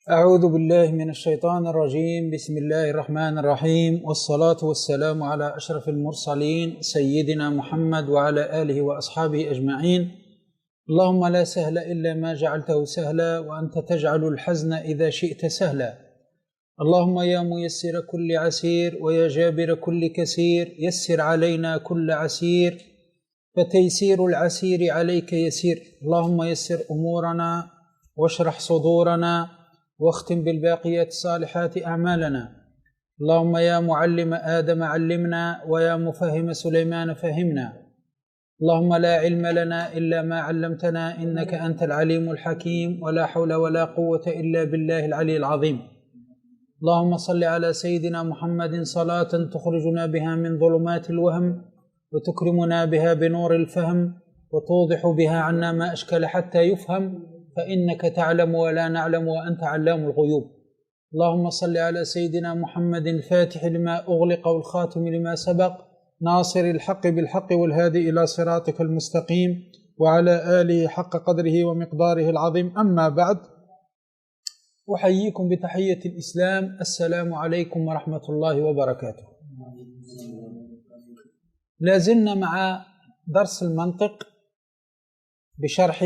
أعوذ بالله من الشيطان الرجيم. بسم الله الرحمن الرحيم، والصلاة والسلام على أشرف المرسلين سيدنا محمد وعلى آله وأصحابه أجمعين. اللهم لا سهل إلا ما جعلته سهلا، وأنت تجعل الحزن إذا شئت سهلا. اللهم يا ميسر كل عسير ويا جابر كل كسير، يسر علينا كل عسير فتيسير العسير عليك يسير. اللهم يسر أمورنا واشرح صدورنا واختم بالباقيات الصالحات أعمالنا. اللهم يا معلم آدم علمنا، ويا مفهم سليمان فهمنا. اللهم لا علم لنا إلا ما علمتنا، إنك أنت العليم الحكيم، ولا حول ولا قوة إلا بالله العلي العظيم. اللهم صل على سيدنا محمد صلاة تخرجنا بها من ظلمات الوهم، وتكرمنا بها بنور الفهم، وتوضح بها عنا ما أشكل حتى يفهم، فإنك تعلم ولا نعلم وأنت علام الغيوب. اللهم صل على سيدنا محمد الفاتح لما أغلق والخاتم لما سبق، ناصر الحق بالحق والهادي إلى صراطك المستقيم، وعلى آله حق قدره ومقداره العظيم. أما بعد، أحييكم بتحية الإسلام، السلام عليكم ورحمة الله وبركاته. لازلنا مع درس المنطق بشرح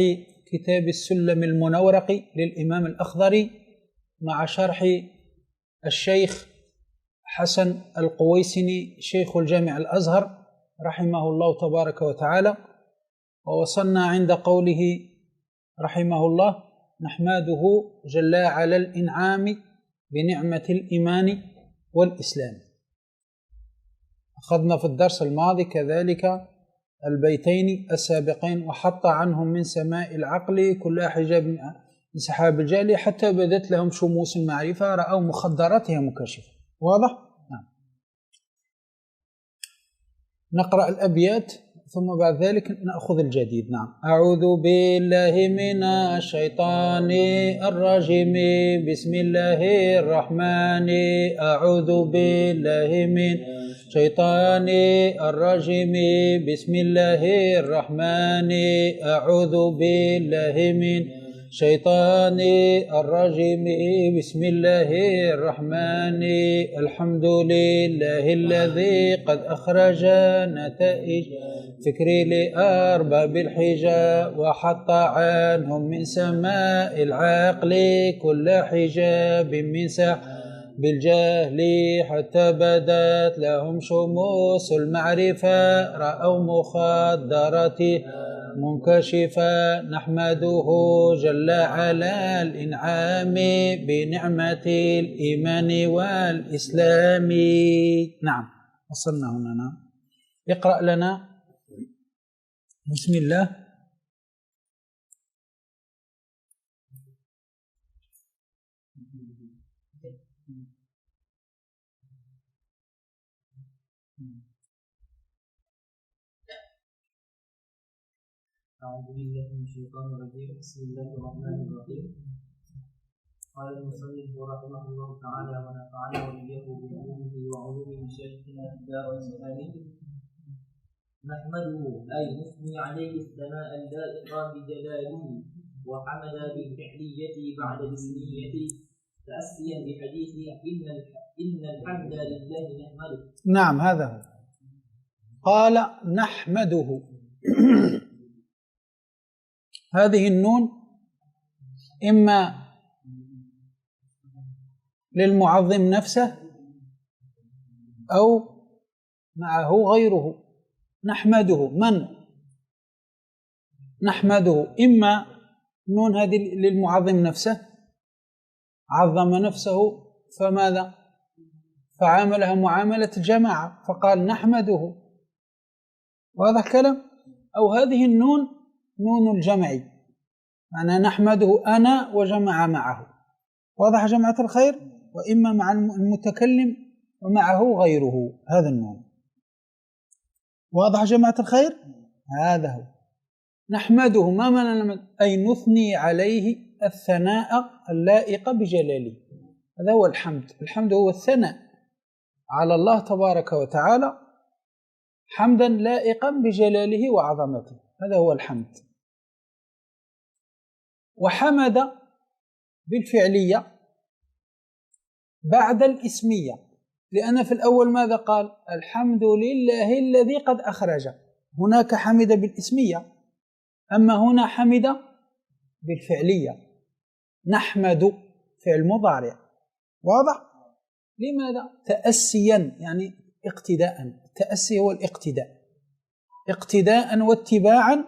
كتاب السلم المنورق للإمام الأخضري، مع شرح الشيخ حسن القويسني شيخ الجامع الأزهر رحمه الله تبارك وتعالى. ووصلنا عند قوله رحمه الله: نحمده جل على الإنعام بنعمة الإيمان والإسلام. أخذنا في الدرس الماضي كذلك البيتين السابقين: وحط عنهم من سماء العقل كل حجاب من سحاب الجهل، حتى بدت لهم شموس المعرفة، رأوا مخدراتها مكاشفة. واضح؟ نعم. نقرأ الأبيات ثم بعد ذلك نأخذ الجديد. نعم. أعوذ بالله من الشيطان الرجيم، بسم الله الرحمن. أعوذ بالله من الشيطان الرجيم، بسم الله الرحمن. أعوذ بالله من الشيطان الرجيم، بسم الله الرحمن. الحمد لله الذي قد أخرج نتائج فكري لأرباب الحجاب، وحط عنهم من سماء العقل كل حجاب من سحاب الجهل، حتى بدت لهم شموس المعرفة، رأوا مخدرات منكشفة. نحمده جل على الإنعام بنعمة الإيمان والإسلام. نعم، وصلنا هنا. نعم. اقرأ لنا. بسم الله. أعوذ بالله من الشيطان الرجيم، بسم الله الرحمن الرحيم. قال المصنف رحمه الله تعالى: ونفعنا وإياه بعلومه وعلوم مشايخنا في الدار والسلام. نحمده أي نثني عليه الثناء اللائق بجلاله، وحمد بالفعلية بعد الاسمية، تأسيا بحديث إن الحمد لله نحمده. نعم، هذا هو. قال نحمده. هذه النون إما للمعظم نفسه أو معه غيره. نحمده من؟ نحمده إما نون هذه للمعظم نفسه، عظم نفسه فماذا؟ فعاملها معاملة الجماعة فقال نحمده. واضح كلام؟ أو هذه النون نون الجمع، معنى نحمده أنا وجمع معه. واضح جماعة الخير؟ وإما مع المتكلم ومعه غيره، هذا النون. واضح جماعة الخير؟ هذا هو. نحمده ما معنى؟ أي نثني عليه الثناء اللائق بجلاله. هذا هو الحمد. الحمد هو الثناء على الله تبارك وتعالى حمدا لائقا بجلاله وعظمته، هذا هو الحمد. وحمد بالفعلية بعد الإسمية، لأن في الأول ماذا قال؟ الحمد لله الذي قد أخرج. هناك حمد بالإسمية، أما هنا حمد بالفعلية. نحمد فعل مضارع، واضح؟ لماذا؟ تأسيا، يعني اقتداء. التأسي هو الاقتداء، اقتداء واتباعا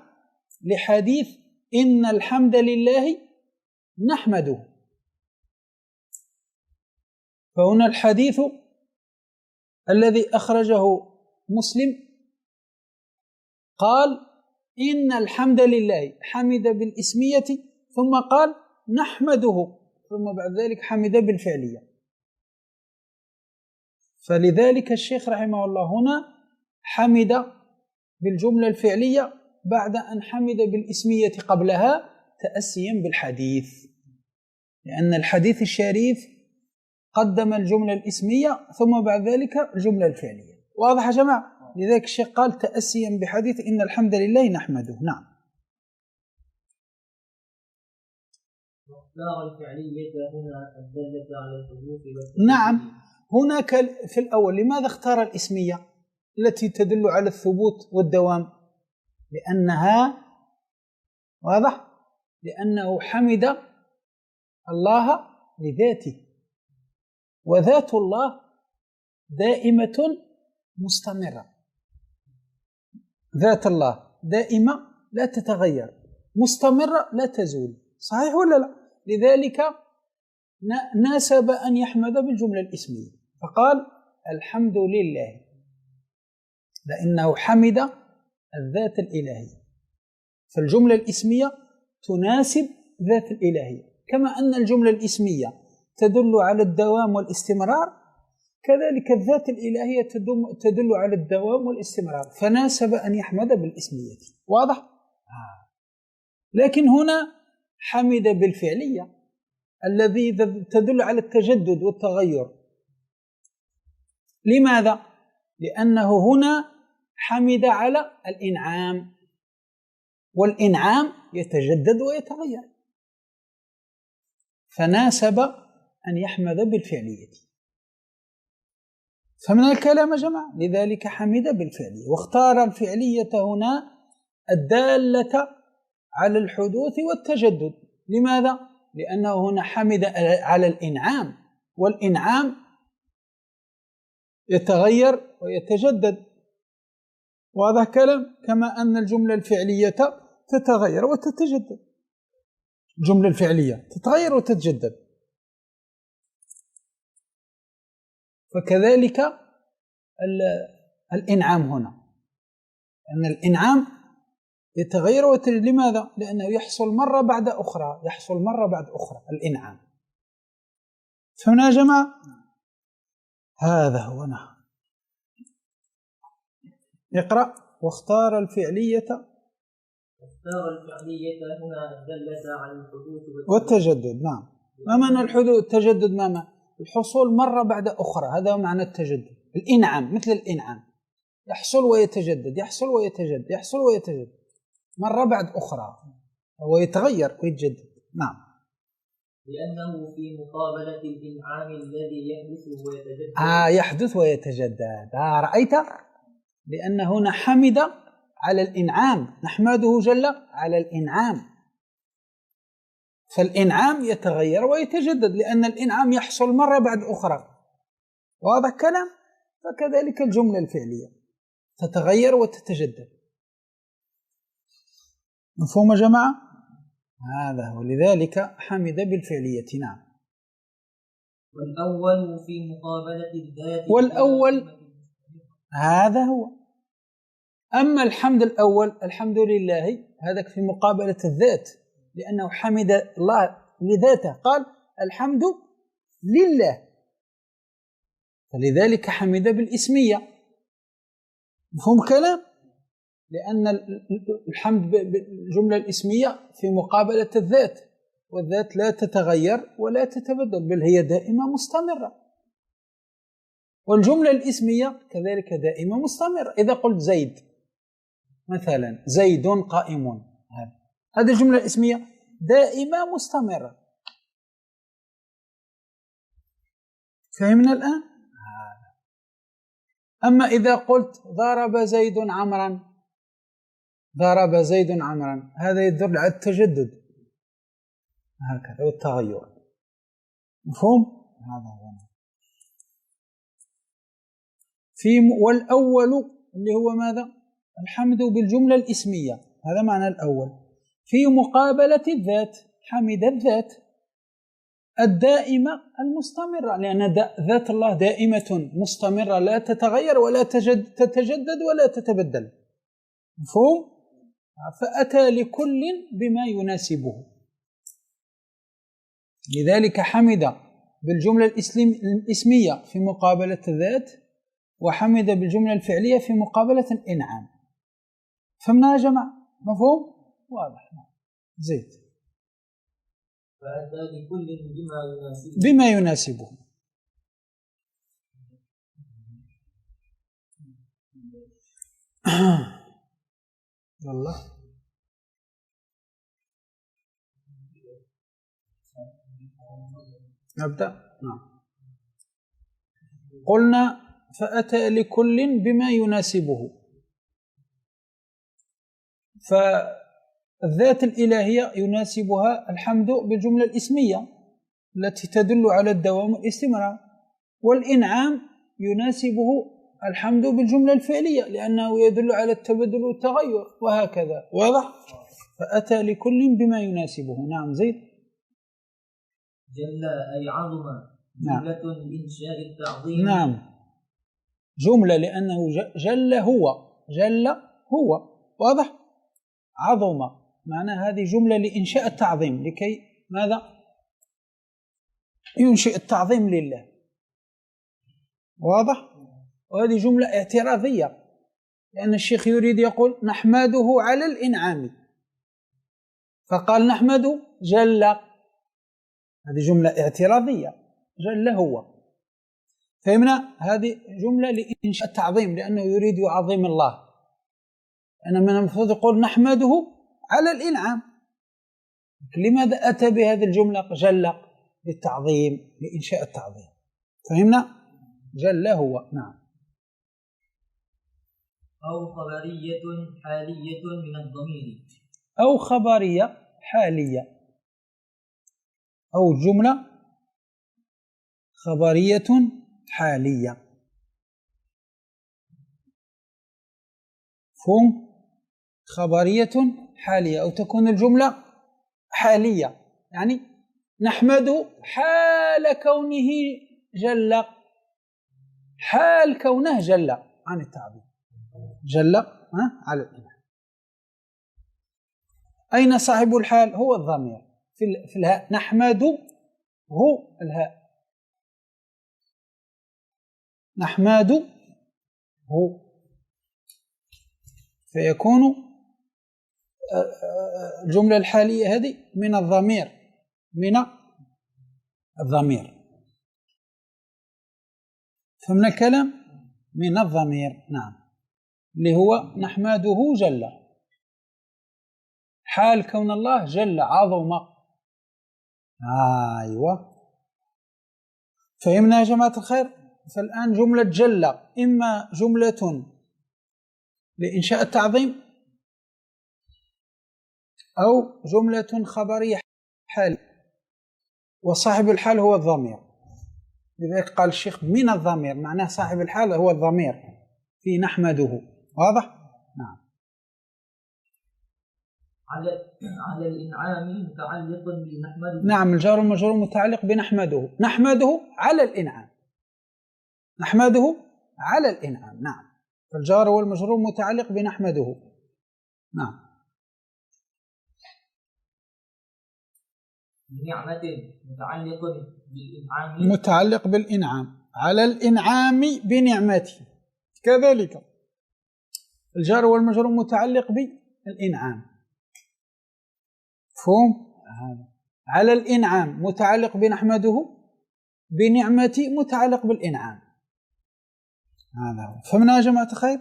لحديث إن الحمد لله نحمده. فهنا الحديث الذي أخرجه مسلم قال إن الحمد لله، حمد بالإسمية ثم قال نحمده، ثم بعد ذلك حمد بالفعلية. فلذلك الشيخ رحمه الله هنا حمد بالجملة الفعلية بعد أن حمد بالإسمية قبلها، تأسيا بالحديث، لأن الحديث الشريف قدم الجملة الإسمية ثم بعد ذلك الجملة الفعلية. واضح يا جماعة؟ لذلك الشيخ قال تأسيا بحديث إن الحمد لله نحمده. نعم. واختار الفعلية هنا الدالة على الحدوث. نعم، هناك في الأول لماذا اختار الإسمية التي تدل على الثبوت والدوام؟ لأنها، واضح، لأنه حمد الله لذاته، وذات الله دائمة مستمرة. ذات الله دائمة لا تتغير، مستمرة لا تزول، صحيح ولا لا؟ لذلك ناسب أن يحمد بالجملة الإسمية، فقال الحمد لله، لأنه حمد الذات الإلهية. فالجملة الإسمية تناسب ذات الإلهية، كما أن الجملة الإسمية تدل على الدوام والاستمرار، كذلك الذات الإلهية تدل على الدوام والاستمرار، فناسب أن يحمد بالإسمية. واضح؟ لكن هنا حمد بالفعلية الذي تدل على التجدد والتغير. لماذا؟ لأنه هنا حمد على الإنعام، والإنعام يتجدد ويتغير، فناسب أن يحمد بالفعلية. فمن الكلام يا جماعة، لذلك حمد بالفعلية، واختار الفعلية هنا الدالة على الحدوث والتجدد. لماذا؟ لأنه هنا حمد على الإنعام، والإنعام يتغير ويتجدد. وهذا كلام، كما أن الجملة الفعلية تتغير وتتجدد، الجملة الفعلية تتغير وتتجدد، فكذلك الإنعام هنا، أن الإنعام يتغير ويتجدد. لماذا؟ لأنه يحصل مرة بعد أخرى، يحصل مرة بعد أخرى الإنعام. فهنا يا جماعة هذا هو. نعم. اقرأ. واختار الفعلية هنا الدالة على الحدوث والتجدد. نعم. ما معنى الحدوث والتجدد؟ ما معنى الحصول مرة بعد أخرى، هذا معنى التجدد. الإنعام مثل الإنعام، يحصل ويتجدد، يحصل ويتجدد، يحصل ويتجدد مرة بعد أخرى، ويتغير ويتجدد. نعم. لأنه في مقابلة الإنعام الذي يحدث ويتجدد. يحدث ويتجدد. رأيت؟ لأن هنا حمد على الإنعام، نحمده جل على الإنعام، فالإنعام يتغير ويتجدد، لأن الإنعام يحصل مرة بعد أخرى. واضح كلام؟ فكذلك الجملة الفعلية تتغير وتتجدد. مفهوم يا جماعة؟ هذا هو. لذلك حمد بالفعلية. نعم. والأول في مقابلة الذات. والأول هذا هو. أما الحمد الأول الحمد لله، هذا في مقابلة الذات، لأنه حمد الله لذاته، قال الحمد لله، فلذلك حمد بالإسمية. مفهوم كلام؟ لأن الحمد بالجملة الإسمية في مقابلة الذات، والذات لا تتغير ولا تتبدل، بل هي دائمة مستمرة. والجملة الإسمية كذلك دائمة مستمرة. إذا قلت زيد مثلا، زيد قائم، هذه الجملة الإسمية دائمة مستمرة. فهمنا الآن؟ أما إذا قلت ضرب زيد عمرا، ضرب زيد عمرا، هذا يدل على التجدد هكذا والتغير. مفهوم؟ هذا هو. والأول اللي هو ماذا؟ الحمد بالجملة الإسمية، هذا معنى الأول. في مقابلة الذات، حمد الذات الدائمة المستمرة، لأن ذات الله دائمة مستمرة لا تتغير ولا تتجدد ولا تتبدل. مفهوم؟ فأتى لكل بما يناسبه، لذلك حمد بالجملة الإسمية في مقابلة الذات، وحمد بالجملة الفعلية في مقابلة الإنعام. فهمنا يا جماعة؟ مفهوم؟ واضح. زيد. فأتى لكل بما يناسبه. والله نبدأ. نعم. قلنا فأتى لكل بما يناسبه، فالذات الإلهية يناسبها الحمد بالجملة الإسمية التي تدل على الدوام والاستمرار، والإنعام يناسبه الحمد بالجملة الفعلية لأنه يدل على التبدل والتغير، وهكذا. واضح؟ فأتى لكل بما يناسبه. نعم زيد. جل أي عظم، جملة لإنشاء التعظيم. نعم، جملة لأنه جل هو، جل هو. واضح؟ عظم معنى هذه جملة لإنشاء التعظيم، لكي ماذا؟ ينشئ التعظيم لله. واضح؟ وهذه جملة اعتراضية، لأن الشيخ يريد يقول نحمده على الإنعام، فقال نحمده جل، هذه جملة اعتراضية. جل هو. فهمنا؟ هذه جملة لإنشاء التعظيم لأنه يريد يعظم الله، أنا من المفروض يقول نحمده على الإنعام. لماذا أتى بهذه الجملة جل؟ للتعظيم، لإنشاء التعظيم. فهمنا؟ جل هو. نعم. أو خبرية حالية من الضمير، أو خبرية حالية، أو جملة خبرية حالية. فهم؟ خبرية حالية، أو تكون الجملة حالية، يعني نحمده حال كونه جل، حال كونه جل عن التعبير، جل على الإنعام. أين صاحب الحال؟ هو الضمير في الهاء، نحمده هو الهاء، نحمده هو، فيكون الجملة الحالية هذه من الضمير، من الضمير. فمن الكلام من الضمير. نعم، اللي هو نحمده جل، حال كون الله جل عظم. أيوة، فهمنا يا جماعة الخير؟ فالآن جملة جل إما جملة لإنشاء التعظيم أو جملة خبرية حال، وصاحب الحال هو الضمير. لذلك قال الشيخ من الضمير، معناه صاحب الحال هو الضمير في نحمده. واضح؟ نعم. على الإنعام متعلق بنحمده. نعم، الجار والمجرور متعلق بنحمده، نحمده على الإنعام، نحمده على الإنعام. نعم، فالجار والمجرور متعلق بنحمده. نعم. نعمة متعلق بالإنعام، متعلق بالإنعام، على الإنعام بنعمته، كذلك الجار والمجرور متعلق بالإنعام. مفهوم؟ على الإنعام متعلق بنحمده، بنعمتي متعلق بالإنعام. هذا هو. فهمنا يا جماعة الخير؟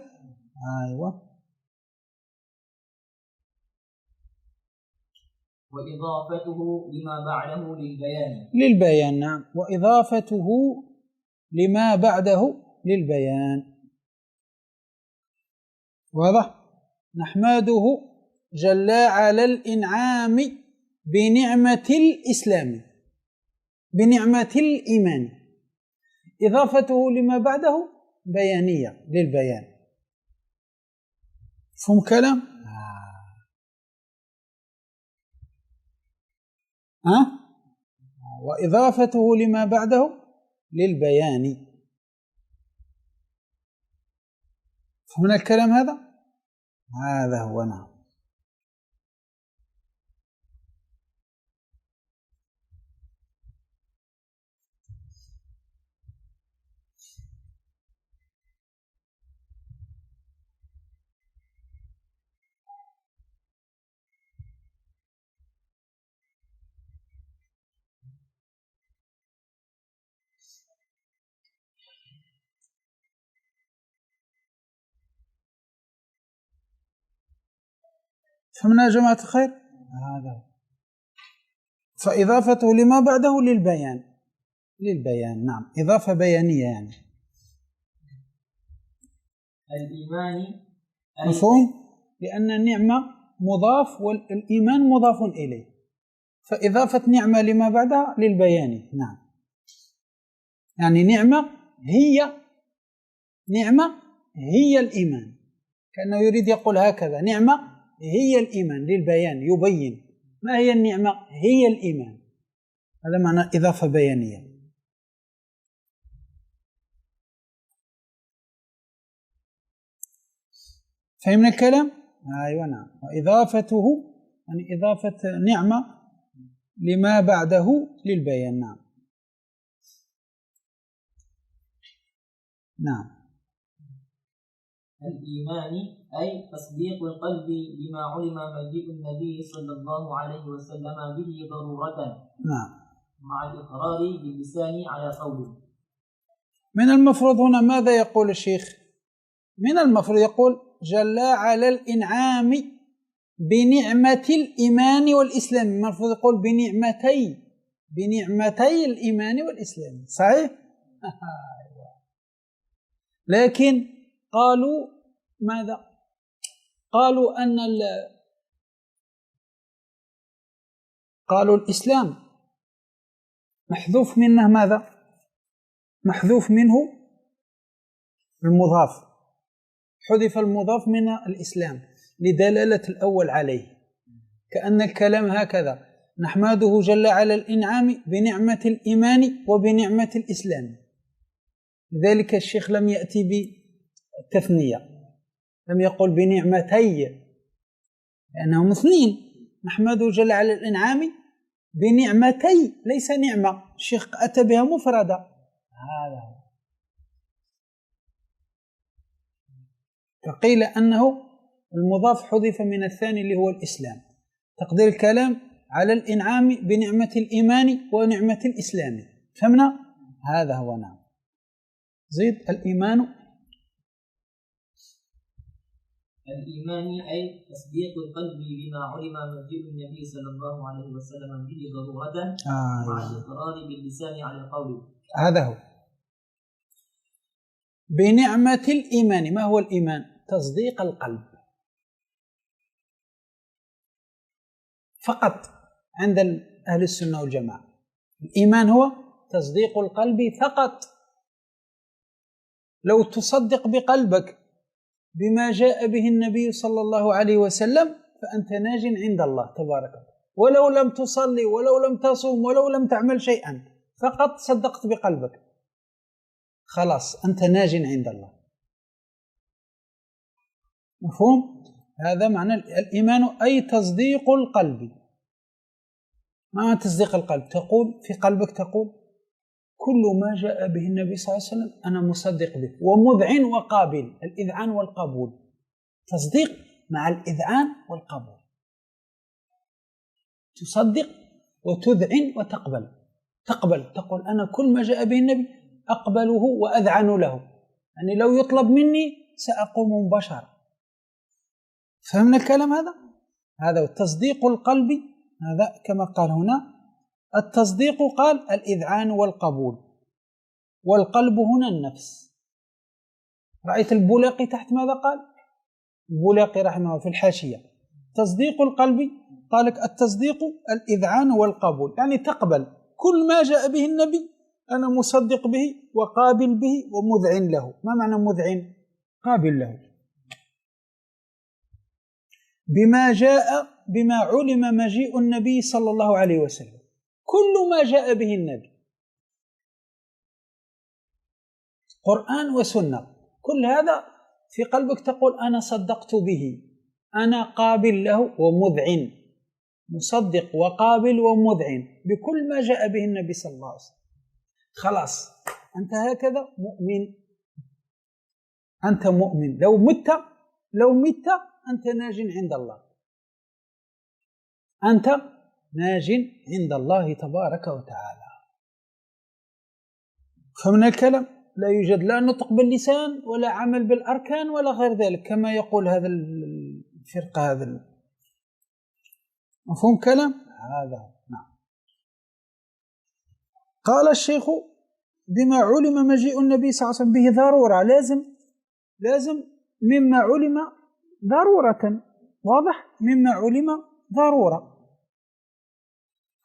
أيوة. وإضافته لما بعده للبيان. للبيان. نعم، وإضافته لما بعده للبيان. واضح؟ نحمده جل على الإنعام بنعمة الإسلام، بنعمة الإيمان، إضافته لما بعده بيانية للبيان. فهم كلام؟ وإضافته لما بعده للبيان. فهمنا الكلام هذا؟ هذا هو. نعم. فهمنا يا جماعة الخير؟ هذا. فإضافته لما بعده للبيان، للبيان. نعم، إضافة بيانية يعني. الإيمان مفهوم؟ لأن النعمة مضاف والإيمان مضاف إليه، فإضافة نعمة لما بعدها للبيان. نعم، يعني نعمة هي الإيمان، كأنه يريد يقول هكذا: نعمة هي الإيمان، للبيان، يبين ما هي النعمة، هي الإيمان. هذا معنى إضافة بيانية. فهمنا الكلام؟ أيوة. نعم. وإضافته يعني إضافة نعمة لما بعده للبيان. نعم. نعم. الإيمان أي تصديق القلب بما علم مجيء النبي صلى الله عليه وسلم به ضرورة. نعم. مع الإقرار باللسان على قوله. من المفروض هنا ماذا يقول الشيخ؟ من المفروض يقول جل على الإنعام بنعمة الإيمان والإسلام. المفروض يقول بنعمتي الإيمان والإسلام. صحيح؟ لكن قالوا ماذا؟ قالوا قالوا الإسلام محذوف منه ماذا؟ محذوف منه المضاف، حذف المضاف من الإسلام لدلالة الأول عليه، كأن الكلام هكذا: نحمده جل على الإنعام بنعمة الإيمان وبنعمة الإسلام. لذلك الشيخ لم يأتي بالتثنية، لم يقل بنعمتي، لأنهم اثنين. نحمده جل على الإنعام بنعمتي، ليس نعمة، الشيخ أتى بها مفردة. هذا هو. فقيل أنه المضاف حذف من الثاني اللي هو الإسلام. تقدير الكلام على الإنعام بنعمة الإيمان ونعمة الإسلام. فهمنا؟ هذا هو. نعم. زيد. الإيمان أي تصديق القلب بما علم مجيء النبي صلى الله عليه وسلم به ضرورة. مع الإقرار باللسان على قوله. هذا هو. بنعمة الإيمان. ما هو الإيمان؟ تصديق القلب فقط عند أهل السنة والجماعة. الإيمان هو تصديق القلب فقط. لو تصدق بقلبك بما جاء به النبي صلى الله عليه وسلم فأنت ناج عند الله تبارك وتعالى، ولو لم تصلي ولو لم تصوم ولو لم تعمل شيئا، فقط صدقت بقلبك، خلاص أنت ناج عند الله. مفهوم؟ هذا معنى الإيمان، أي تصديق القلب. ما تصديق القلب؟ تقول في قلبك، تقول كل ما جاء به النبي صلى الله عليه وسلم أنا مصدق به، ومذعن وقابل، الإذعان والقبول. تصديق مع الإذعان والقبول، تصدق وتذعن وتقبل. تقول أنا كل ما جاء به النبي أقبله وأذعن له، يعني لو يطلب مني سأقوم مباشرة. فهمنا الكلام هذا؟ هذا تصديق القلب. هذا كما قال هنا التصديق، قال الإذعان والقبول. والقلب هنا النفس. رأيت البولاقي تحت ماذا قال؟ البولاقي رحمه الله في الحاشية: تصديق القلب، قال لك التصديق الإذعان والقبول، يعني تقبل كل ما جاء به النبي، أنا مصدق به وقابل به ومذعن له. ما معنى مذعن؟ قابل له بما جاء، بما علم مجيء النبي صلى الله عليه وسلم، كل ما جاء به النبي قرآن وسنة، كل هذا في قلبك تقول أنا صدقت به، أنا قابل له ومذعن، مصدق وقابل ومذعن بكل ما جاء به النبي صلى الله عليه وسلم. خلاص أنت هكذا مؤمن، أنت مؤمن. لو مت أنت ناج عند الله، أنت ناج عند الله تبارك وتعالى. فمن الكلام لا يوجد لا نطق باللسان ولا عمل بالأركان ولا غير ذلك كما يقول هذا الفرقة. هذا مفهوم كلام هذا؟ نعم. قال الشيخ: بما علم مجيء النبي صلى الله عليه وسلم به ضرورة، لازم مما علم ضرورة، واضح؟ مما علم ضرورة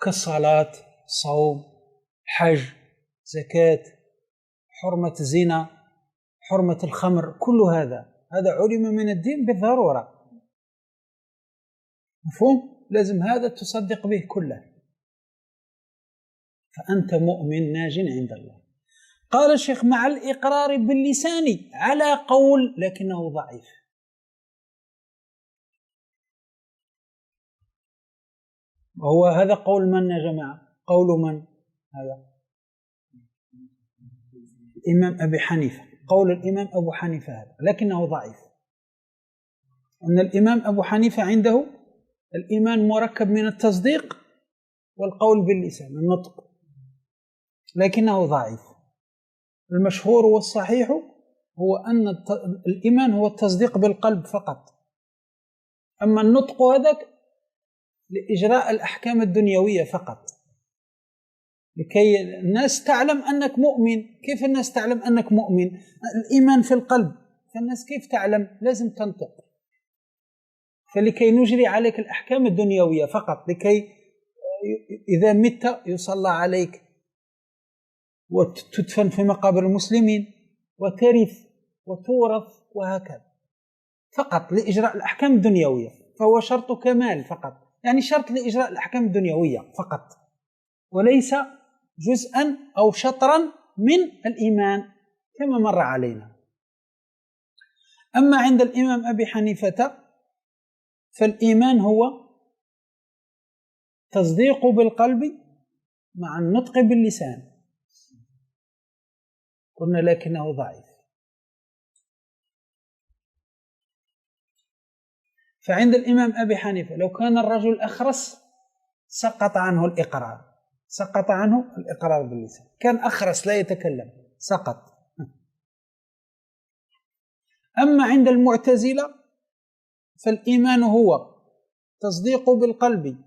كالصلاة، صوم، حج، زكاة، حرمة الزنا، حرمة الخمر، كل هذا علم من الدين بالضرورة. مفهوم؟ لازم هذا تصدق به كله، فأنت مؤمن ناج عند الله. قال الشيخ: مع الإقرار باللسان على قول لكنه ضعيف. وهو هذا قول من يا جماعة؟ قول من هذا؟ الإمام أبي حنيفة، قول الإمام أبو حنيفة هذا، لكنه ضعيف. أن الإمام أبو حنيفة عنده الإيمان مركب من التصديق والقول باللسان، النطق، لكنه ضعيف. المشهور والصحيح هو أن الإيمان هو التصديق بالقلب فقط، أما النطق هذاك لإجراء الأحكام الدنيوية فقط، لكي الناس تعلم أنك مؤمن. كيف الناس تعلم أنك مؤمن؟ الإيمان في القلب، فالناس كيف تعلم؟ لازم تنطق. فلكي نجري عليك الأحكام الدنيوية فقط، لكي إذا مت يصلى عليك وتدفن في مقابر المسلمين وترث وتورث وهكذا، فقط لإجراء الأحكام الدنيوية. فهو شرط كمال فقط، يعني شرط لإجراء الأحكام الدنيوية فقط، وليس جزءا أو شطرا من الإيمان كما مر علينا. أما عند الإمام أبي حنيفة فالإيمان هو تصديق بالقلب مع النطق باللسان، قلنا لكنه ضعيف. فعند الإمام أبي حنيفة لو كان الرجل أخرس سقط عنه الإقرار، سقط عنه الإقرار باللسان، كان أخرس لا يتكلم سقط. أما عند المعتزلة فالإيمان هو تصديق بالقلب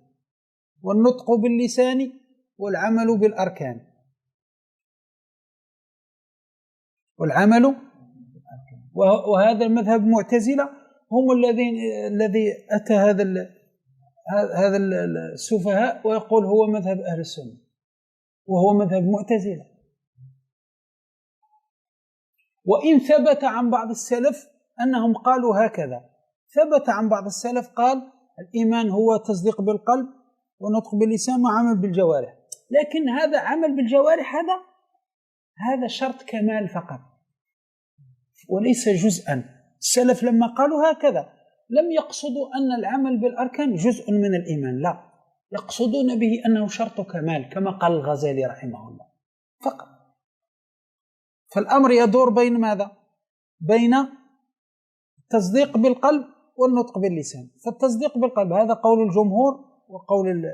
والنطق باللسان والعمل بالأركان، وهذا المذهب المعتزلة هم الذي أتى هذا السفهاء ويقول هو مذهب أهل السنة، وهو مذهب معتزلة. وإن ثبت عن بعض السلف أنهم قالوا هكذا، ثبت عن بعض السلف قال الإيمان هو تصديق بالقلب ونطق باللسان وعمل بالجوارح، لكن هذا عمل بالجوارح هذا شرط كمال فقط وليس جزءا. السلف لما قالوا هكذا لم يقصدوا أن العمل بالأركان جزء من الإيمان، لا، يقصدون به أنه شرط كمال كما قال الغزالي رحمه الله فقط. فالأمر يدور بين ماذا؟ بين التصديق بالقلب والنطق باللسان. فالتصديق بالقلب هذا قول الجمهور وقول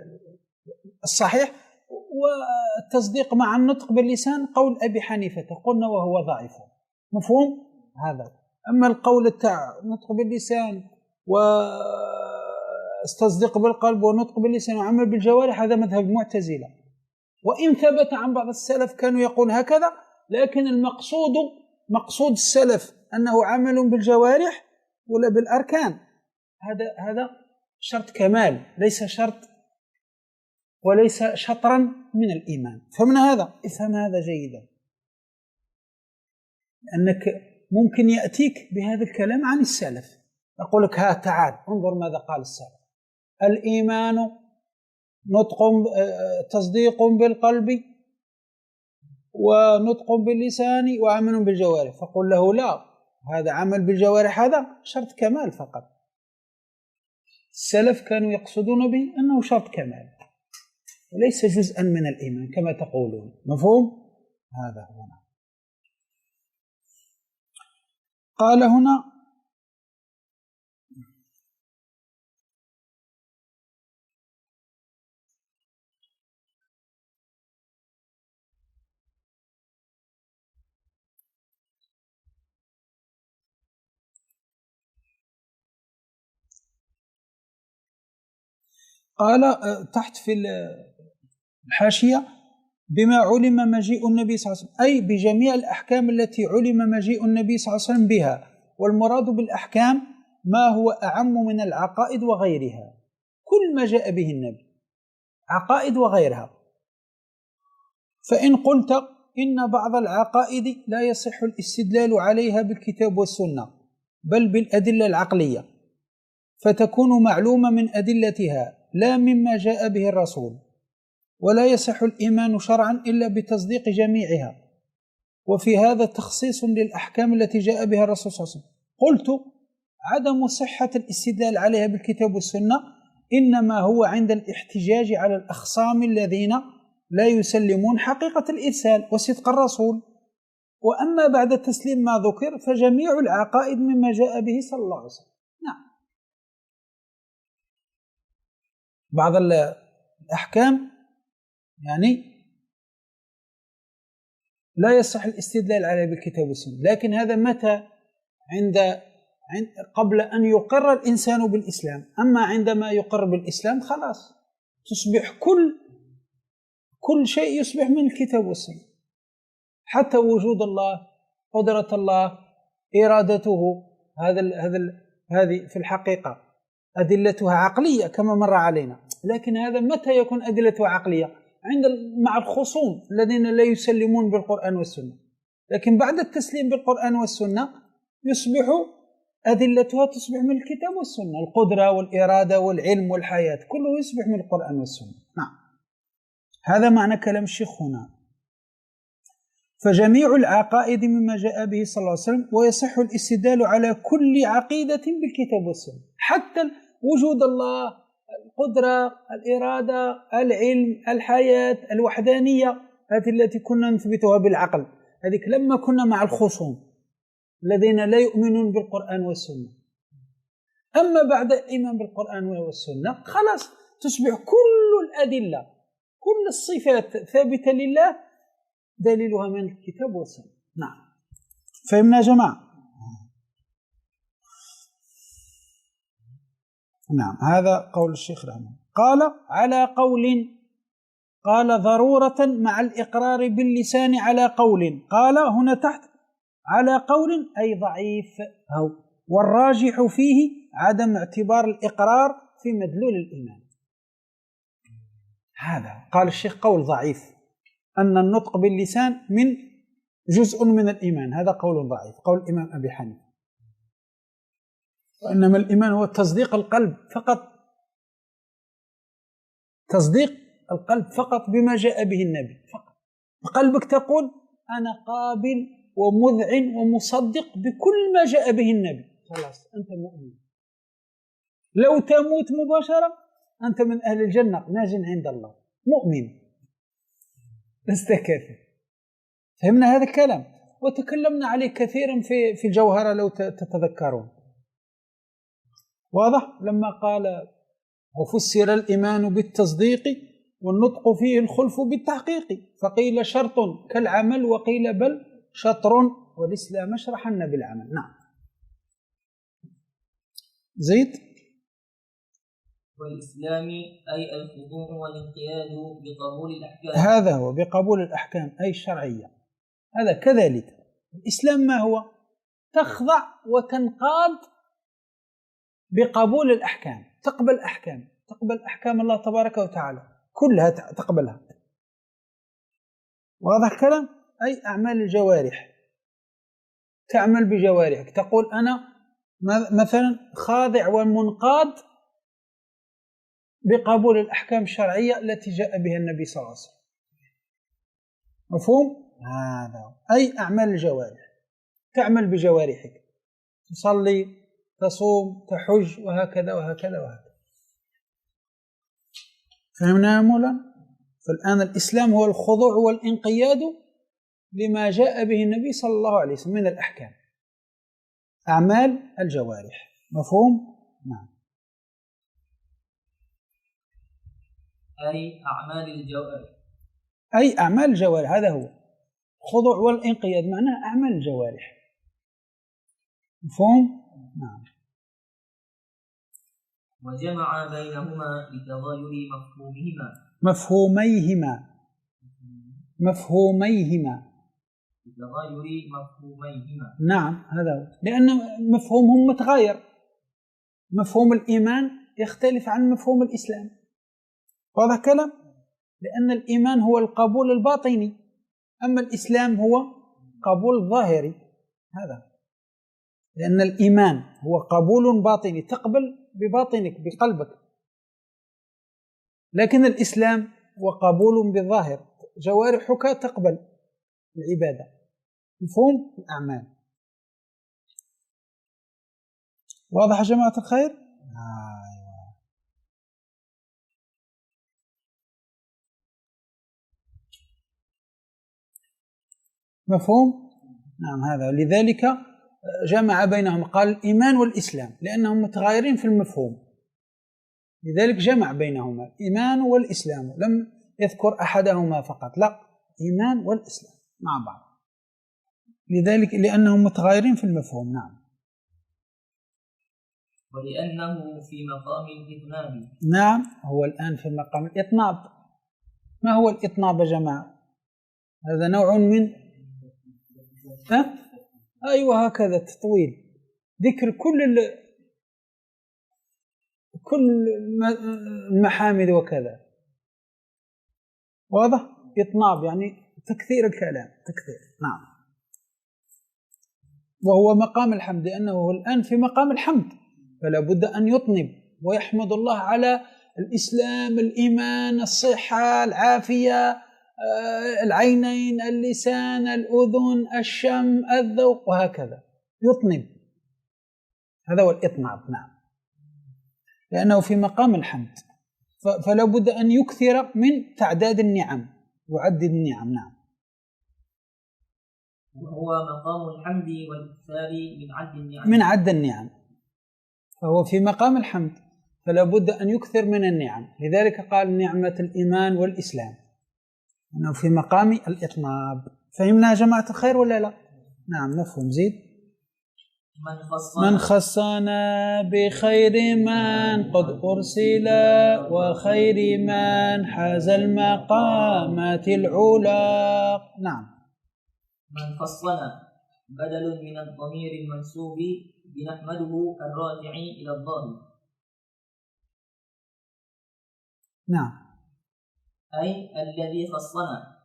الصحيح، والتصديق مع النطق باللسان قول أبي حنيفة قلنا وهو ضعيف. مفهوم هذا؟ أما القول التاع نطق باللسان وتصديق بالقلب ونطق باللسان وعمل بالجوارح هذا مذهب معتزلة. وإن ثبت عن بعض السلف كانوا يقول هكذا، لكن المقصود مقصود السلف أنه عمل بالجوارح ولا بالأركان، هذا شرط كمال، ليس شرط وليس شطرا من الإيمان. فمن هذا افهم هذا جيدا، أنك ممكن يأتيك بهذا الكلام عن السلف، أقول لك ها تعال انظر ماذا قال السلف: الإيمان نطق تصديق بالقلب ونطق باللسان وعمل بالجوارح، فقل له لا، هذا عمل بالجوارح هذا شرط كمال فقط. السلف كانوا يقصدون به أنه شرط كمال وليس جزءا من الإيمان كما تقولون. مفهوم؟ هذا هنا قال هنا: قال تحت في الحاشية: بما علم مجيء النبي صلى الله عليه وسلم، أي بجميع الأحكام التي علم مجيء النبي صلى الله عليه وسلم بها. والمراد بالأحكام ما هو أعم من العقائد وغيرها، كل ما جاء به النبي، عقائد وغيرها. فإن قلت إن بعض العقائد لا يصح الاستدلال عليها بالكتاب والسنة بل بالأدلة العقلية، فتكون معلومة من أدلتها لا مما جاء به الرسول، ولا يصح الإيمان شرعا إلا بتصديق جميعها، وفي هذا تخصيص للأحكام التي جاء بها الرسول صلى الله عليه وسلم. قلت: عدم صحة الاستدلال عليها بالكتاب والسنة إنما هو عند الاحتجاج على الأخصام الذين لا يسلمون حقيقة الإرسال وصدق الرسول، وأما بعد تسليم ما ذكر فجميع العقائد مما جاء به صلى الله عليه وسلم. نعم، بعض الأحكام يعني لا يصح الاستدلال عليه بالكتاب والسنة، لكن هذا متى؟ قبل أن يقر الإنسان بالإسلام. أما عندما يقر بالإسلام خلاص تصبح كل شيء يصبح من الكتاب والسنة، حتى وجود الله، قدرة الله، إرادته، هذه في الحقيقة أدلتها عقلية كما مر علينا. لكن هذا متى يكون أدلتها عقلية؟ مع الخصوم الذين لا يسلمون بالقرآن والسنة. لكن بعد التسليم بالقرآن والسنة يصبح أدلتها تصبح من الكتاب والسنة، القدرة والإرادة والعلم والحياة كله يصبح من القرآن والسنة. نعم، هذا معنى كلام الشيخ هنا. فجميع العقائد مما جاء به صلى الله عليه وسلم، ويصح الاستدلال على كل عقيدة بالكتاب والسنة، حتى وجود الله، القدرة، الإرادة، العلم، الحياة، الوحدانية، هذه التي كنا نثبتها بالعقل، هذه لما كنا مع الخصوم الذين لا يؤمنون بالقرآن والسنة. أما بعد الإيمان بالقرآن والسنة خلاص تصبح كل الأدلة، كل الصفات ثابتة لله دليلها من الكتاب والسنة. نعم، فهمنا يا جماعة؟ نعم، هذا قول الشيخ رحمه الله. قال: على قول، قال ضرورة مع الإقرار باللسان على قول. قال هنا تحت على قول أي ضعيف، والراجح فيه عدم اعتبار الإقرار في مدلول الإيمان. هذا قال الشيخ قول ضعيف، أن النطق باللسان من جزء من الإيمان، هذا قول ضعيف، قول الإمام أبي حنيفة. وإنما الإيمان هو تصديق القلب فقط، تصديق القلب فقط بما جاء به النبي فقط. بقلبك تقول أنا قابل ومذعن ومصدق بكل ما جاء به النبي، خلاص أنت مؤمن. لو تموت مباشرة أنت من أهل الجنة ناج عند الله، مؤمن لست كافر. فهمنا هذا الكلام وتكلمنا عليه كثيرا في الجوهرة لو تتذكرون. واضح؟ لما قال: وفسر الإيمان بالتصديق والنطق فيه الخلف بالتحقيق، فقيل شرط كالعمل وقيل بل شطر، والإسلام اشرحن بالعمل. نعم، زيد. والإسلام أي الخضوع والانقياد بقبول الأحكام، هذا هو بقبول الأحكام أي الشرعية، هذا كذلك الإسلام ما هو؟ تخضع وتنقاد بقبول الأحكام، تقبل أحكام الله تبارك وتعالى كلها تقبلها. واضح كلام؟ أي أعمال الجوارح، تعمل بجوارحك، تقول أنا مثلا خاضع ومنقاد بقبول الأحكام الشرعية التي جاء بها النبي صلى الله عليه وسلم. مفهوم؟ هذا أي أعمال الجوارح، تعمل بجوارحك، تصلي، تصوم، تحج، وهكذا وهكذا وهكذا. فهمنا يا مولانا؟ فالآن الإسلام هو الخضوع والانقياد لما جاء به النبي صلى الله عليه وسلم من الأحكام، أعمال الجوارح. مفهوم؟ نعم. أي أعمال الجوارح، أي أعمال الجوارح، هذا هو الخضوع والانقياد، معناه أعمال الجوارح. مفهوم؟ نعم. وجمع بينهما لتغاير مفهوميهما. نعم، هذا هو، لأن مفهومهم متغاير. مفهوم الإيمان يختلف عن مفهوم الإسلام. واضح كلام؟ لأن الإيمان هو القبول الباطني، أما الإسلام هو قبول ظاهري. هذا لأن الإيمان هو قبول باطني، تقبل بباطنك بقلبك، لكن الإسلام هو قبول بالظاهر، جوارحك تقبل العبادة. مفهوم الأعمال. واضح يا جماعة الخير؟ مفهوم؟ نعم. هذا لذلك جمع بينهم، قال الإيمان والإسلام لأنهم متغايرين في المفهوم، لذلك جمع بينهما الإيمان والإسلام، لم يذكر أحدهما فقط، لا، إيمان والإسلام مع بعض، لذلك لأنهم متغايرين في المفهوم. نعم. ولأنه في مقام الإطناب. نعم، هو الآن في مقام الإطناب. ما هو الإطناب يا جماعة؟ هذا نوع من أيوة هكذا تطويل، ذكر كل المحامد وكذا. واضح؟ إطناب يعني تكثير الكلام، تكثير. نعم. وهو مقام الحمد، لأنه الآن في مقام الحمد، فلا بد أن يطنب ويحمد الله على الإسلام، الإيمان، الصحة، العافية، العينين، اللسان، الأذن، الشم، الذوق، وهكذا يطنب. هذا هو الإطناب. نعم، لأنه في مقام الحمد، فلا بد أن يكثر من تعداد النعم، يعدد النعم. نعم. وهو مقام الحمد والإكثار من عد النعم، فهو في مقام الحمد، فلا بد أن يكثر من النعم، لذلك قال نعمة الإيمان والإسلام، أنه في مقام الإطناب. فهمنا يا جماعة الخير ولا لا؟ نعم، مفهوم. زيد. من خصنا بخير من قد أرسل وخير من حاز المقامات العلا. نعم. من خصنا بدل من الضمير المنسوب بنحمده الراجع إلى الظاهر. نعم. أي الذي خصنا،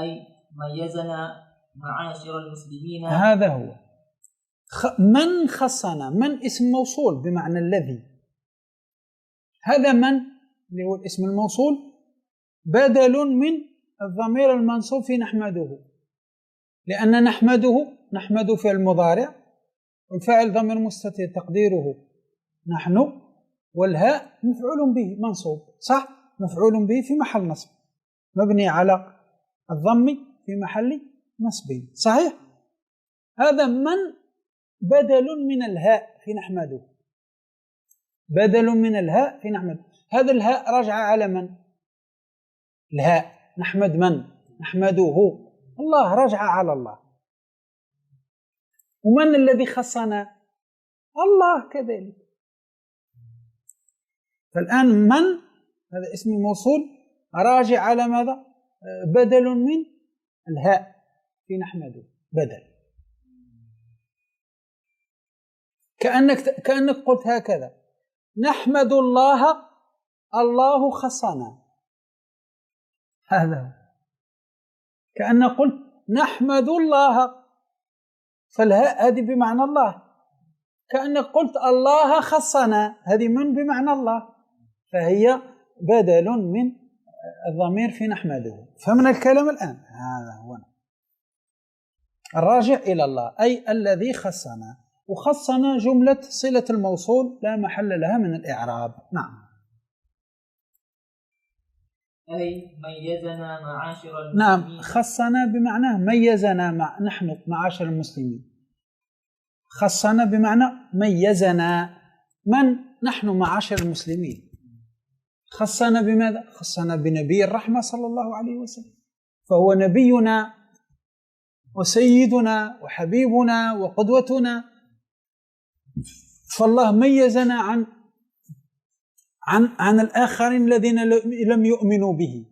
أي ميزنا معاشر المسلمين. هذا هو من خصنا، من اسم موصول بمعنى الذي، هذا من اللي هو الاسم الموصول بدل من الضمير المنصوب في نحمده، لأن نحمد فعل مضارع، والفاعل ضمير مستتر تقديره نحن، والهاء مفعول به منصوب، صح، مفعول به في محل نصب مبني على الضم في محل نصب، صحيح. هذا من بدل من الهاء في نحمده، بدل من الهاء في نحمده. هذا الهاء رجع على من؟ الهاء نحمد من؟ نحمده الله، رجع على الله. ومن الذي خصنا؟ الله كذلك. فالآن من هذا اسم الموصول راجع على ماذا؟ بدل من الهاء في نحمده بدل. كأنك قلت هكذا: نحمد الله، الله خصنا. هذا هو. كأنك قلت نحمد الله، فالهاء هذه بمعنى الله. كأنك قلت الله خصنا، هذه من بمعنى الله، فهي بدل من الضمير في نحمده. فمن الكلام الآن هذا هو الراجع إلى الله، أي الذي خصنا. وخصنا جملة صلة الموصول لا محل لها من الإعراب. نعم. أي ميزنا معاشر المسلمين. نعم، خصنا بمعنى ميزنا، نحن معاشر المسلمين. خصنا بمعنى ميزنا، من؟ نحن معاشر المسلمين. خصنا بماذا؟ خصنا بنبي الرحمة صلى الله عليه وسلم، فهو نبينا وسيدنا وحبيبنا وقدوتنا. فالله ميزنا عن الآخرين الذين لم يؤمنوا به.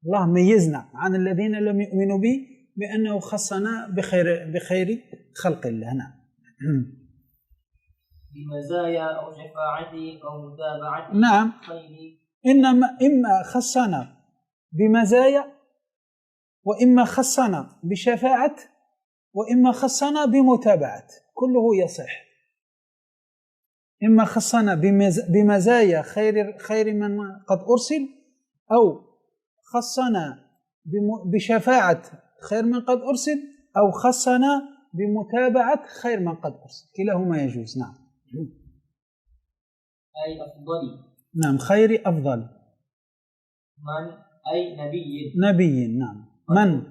الله ميزنا عن الذين لم يؤمنوا به بأنه خصنا بخير خلق الله. نعم. بمزايا أو شفاعتي أو متابعتي. نعم، إما خصنا بمزايا، وإما خصنا بشفاعة، وإما خصنا بمتابعة، كله يصح. إما خصنا بمزايا خير من قد أرسل، أو خصنا بشفاعة خير من قد أرسل، أو خصنا بمتابعة خير من قد أرسل، كلاهما يجوز. نعم. أي أفضل. نعم، خير أفضل. من أي نبي. نعم. من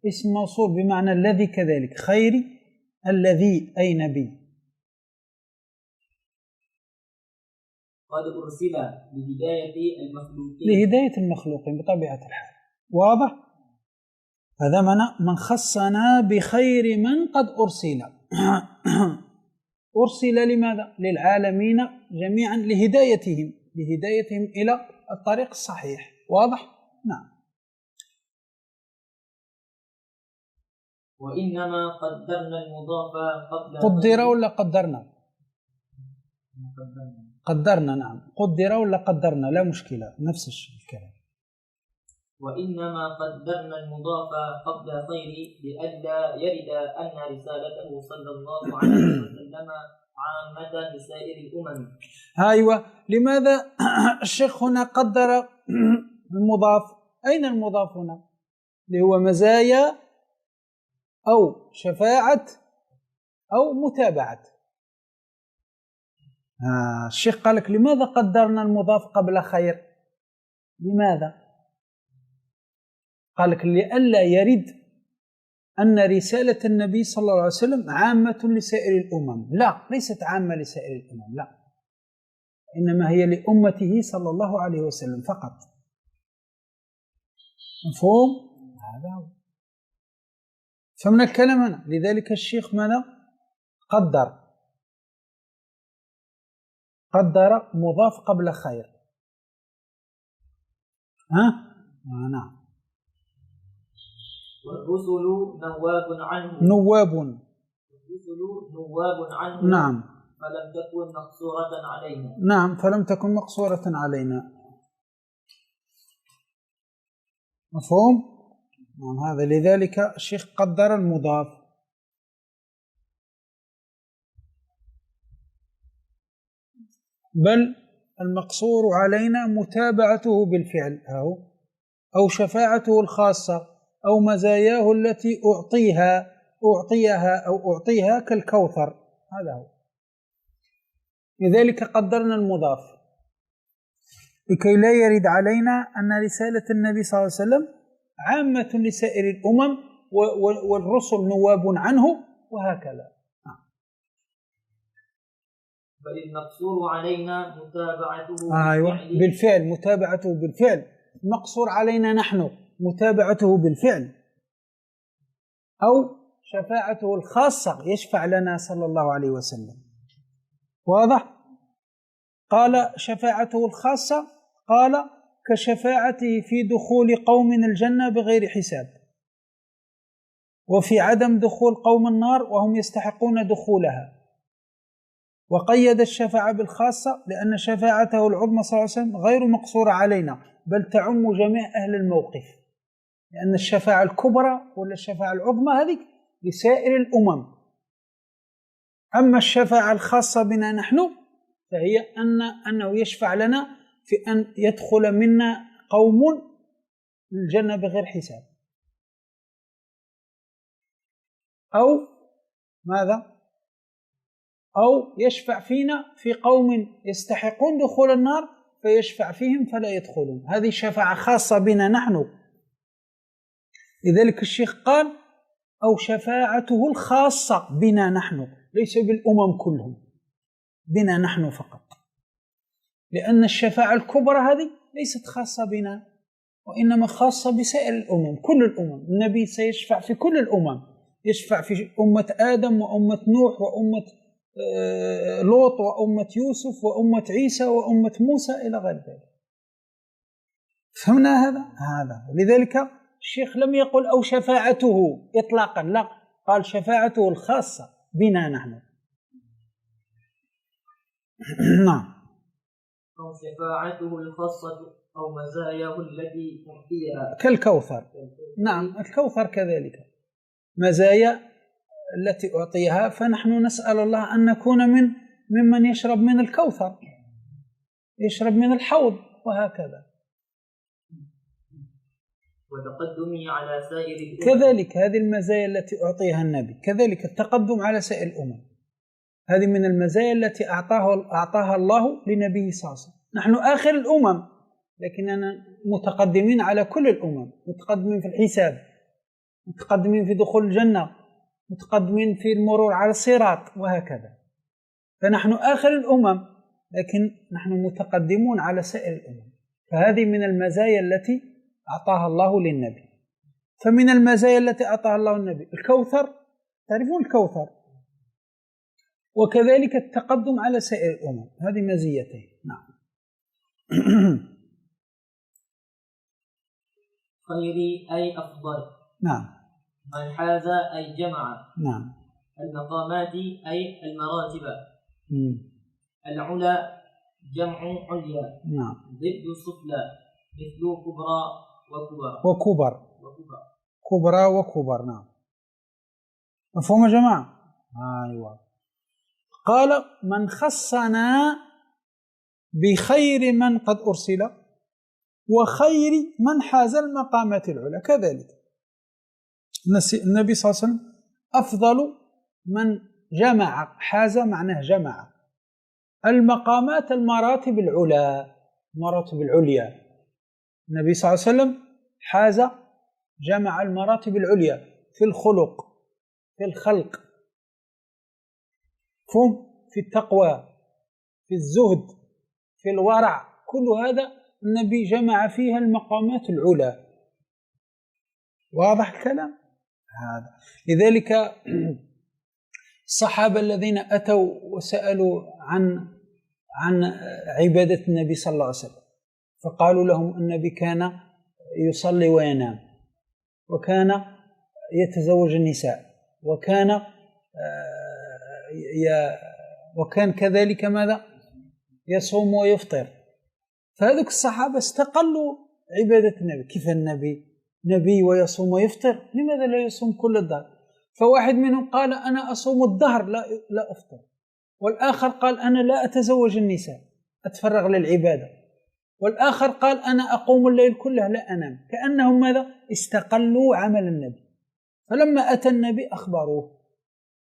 اسم موصول بمعنى الذي، كذلك خير الذي أي نبي. قد أرسل لهداية المخلوقين. لهداية المخلوقين بطبيعة الحال. واضح؟ هذا من خصنا بخير من قد أرسل. أرسل لماذا؟ للعالمين جميعا، لهدايتهم إلى الطريق الصحيح. واضح؟ نعم. وإنما قدرنا المضاف قبل. قدر ولا قدرنا؟ قدرنا. نعم، قدر ولا قدرنا، لا مشكلة، نفس الكلام. وإنما قدرنا المضاف قبل خير لئلا يرد أن رسالته صلى الله عليه وسلم عامة لسائر الأمم. أيوة. لماذا الشيخ هنا قدر المضاف؟ أين المضاف هنا؟ اللي هو مزايا أو شفاعة أو متابعة. الشيخ قال لك لماذا قدرنا المضاف قبل خير؟ لماذا؟ قال لك لئلا يرد أن رسالة النبي صلى الله عليه وسلم عامة لسائر الأمم. لا، ليست عامة لسائر الأمم، لا، إنما هي لأمته صلى الله عليه وسلم فقط. مفهوم؟ هذا هو. فمن الكلام هنا لذلك الشيخ ماذا؟ قدر مضاف قبل خير. نعم. والرسل نواب عنه. الرسل نواب عنه. نعم. فلم تكن مقصورة علينا. نعم، فلم تكن مقصورة علينا. مفهوم؟ نعم. هذا لذلك الشيخ قدر المضاف. بل المقصور علينا متابعته بالفعل، أو شفاعته الخاصة، أو مزاياه التي أعطيها كالكوثر. هذا هو. لذلك قدرنا المضاف لكي لا يرد علينا أن رسالة النبي صلى الله عليه وسلم عامة لسائر الأمم والرسل نواب عنه، وهكذا. بل المقصور علينا متابعته. أيوة، بالفعل، متابعته بالفعل. مقصور علينا نحن متابعته بالفعل، أو شفاعته الخاصة يشفع لنا صلى الله عليه وسلم. واضح؟ قال شفاعته الخاصة، قال كشفاعته في دخول قوم الجنة بغير حساب. وفي عدم دخول قوم النار وهم يستحقون دخولها. وقيد الشفاعة بالخاصة لأن شفاعته العظمى صلى الله عليه وسلم غير مقصورة علينا، بل تعم جميع أهل الموقف، لأن الشفاعة الكبرى ولا الشفاعة العظمى هذه لسائر الأمم. أما الشفاعة الخاصة بنا نحن فهي أنه يشفع لنا في أن يدخل منا قوم الجنة بغير حساب، أو ماذا؟ أو يشفع فينا في قوم يستحقون دخول النار فيشفع فيهم فلا يدخلون. هذه شفاعة خاصة بنا نحن. لذلك الشيخ قال أو شفاعته الخاصة بنا نحن، ليس بالأمم كلهم، بنا نحن فقط، لأن الشفاعة الكبرى هذه ليست خاصة بنا وإنما خاصة بسائر الأمم، كل الأمم. النبي سيشفع في كل الأمم، يشفع في أمة آدم وأمة نوح وأمة لوط وأمة يوسف وأمة عيسى وأمة موسى إلى غير ذلك. فهمنا هذا. لذلك الشيخ لم يقل أو شفاعته إطلاقا، لا، قال شفاعته الخاصة بنا نحن. نعم. أو شفاعته الخاصة أو مزاياه التي أعطيها كالكوثر. نعم، الكوثر كذلك مزايا التي أعطيها، فنحن نسأل الله أن نكون ممن يشرب من الكوثر، يشرب من الحوض، وهكذا. وتقدمه على سائر الأمم. كذلك هذه المزايا التي أعطيها النبي، كذلك التقدم على سائر الأمم، هذه من المزايا التي أعطاها الله لنبيه صلى الله عليه وسلم. نحن آخر الأمم لكننا متقدمين على كل الأمم، متقدمين في الحساب، متقدمين في دخول الجنة، متقدمين في المرور على الصراط، وهكذا. فنحن آخر الأمم لكن نحن متقدمون على سائر الأمم. فهذه من المزايا التي أعطاها الله للنبي. فمن المزايا التي أعطاها الله للنبي الكوثر، تعرفون الكوثر، وكذلك التقدم على سائر الأمم، هذه مزيتين. نعم. خيري أي أفضل. نعم. من حاز أي جمع. نعم. المقامات أي المراتب. العلا جمع عليا. نعم. ضد السفلى مثل كبرى وكبر. كبرى وكبر. نعم. مفهوم يا جماعة؟ أيوة. قال من خصنا بخير من قد أرسل وخير من حاز المقامات العلى. كذلك النبي صلى الله عليه وسلم أفضل من جمع، حاز معناه جمع المقامات، المراتب العلى، المراتب العليا. النبي صلى الله عليه وسلم حاز، جمع المراتب العليا في الخلق، في الخلق، في التقوى، في الزهد، في الورع، كل هذا النبي جمع فيها المقامات العلى. واضح الكلام هذا؟ لذلك الصحابة الذين أتوا وسألوا عن عبادة النبي صلى الله عليه وسلم، فقالوا لهم النبي كان يصلي وينام، وكان يتزوج النساء، وكان كذلك ماذا؟ يصوم ويفطر. فهذوك الصحابة استقلوا عبادة النبي. كيف النبي نبي ويصوم ويفطر؟ لماذا لا يصوم كل الدهر؟ فواحد منهم قال أنا أصوم الدهر لا أفطر، والآخر قال أنا لا أتزوج النساء، أتفرغ للعبادة، والآخر قال أنا أقوم الليل كله لا أنام. كأنهم ماذا؟ استقلوا عمل النبي. فلما أتى النبي أخبروه،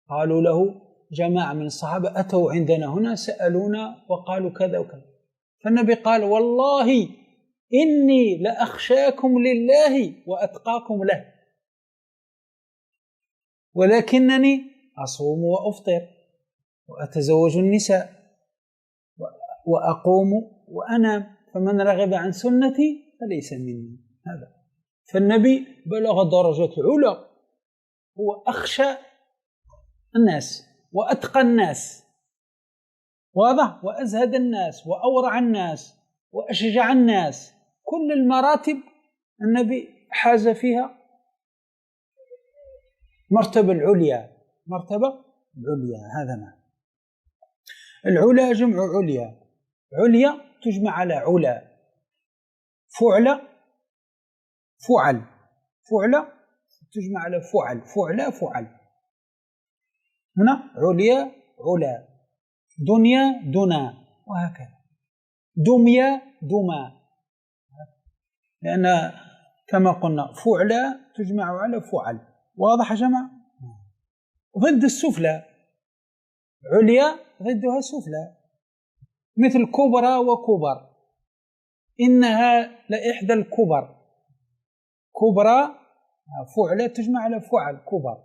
قالوا له جماعة من الصحابة أتوا عندنا هنا سألونا وقالوا كذا وكذا. فالنبي قال والله إني لأخشاكم لله وأتقاكم له، ولكنني أصوم وأفطر وأتزوج النساء وأقوم وأنام، فمن رغب عن سنتي فليس مني. هذا. فالنبي بلغ درجة العلا، هو أخشى الناس وأتقى الناس، واضح، وأزهد الناس وأورع الناس وأشجع الناس. كل المراتب النبي حاز فيها مرتبة العليا، مرتبة العليا، هذا ما العلا جمع عليا، عليا تجمع على علا، فعل فعل، فعل تجمع على فعل، فعل فعل. هنا عليا علا، دنيا دنا، وهكذا. دميا دما، لأن كما قلنا فعل تجمع على فعل. واضح يا جماعة؟ ضد السفلى، عليا ضدها سفلى، مثل كبرى وكبر، إنها لإحدى الكبر. كبرى فعل تجمع على فعل كبر،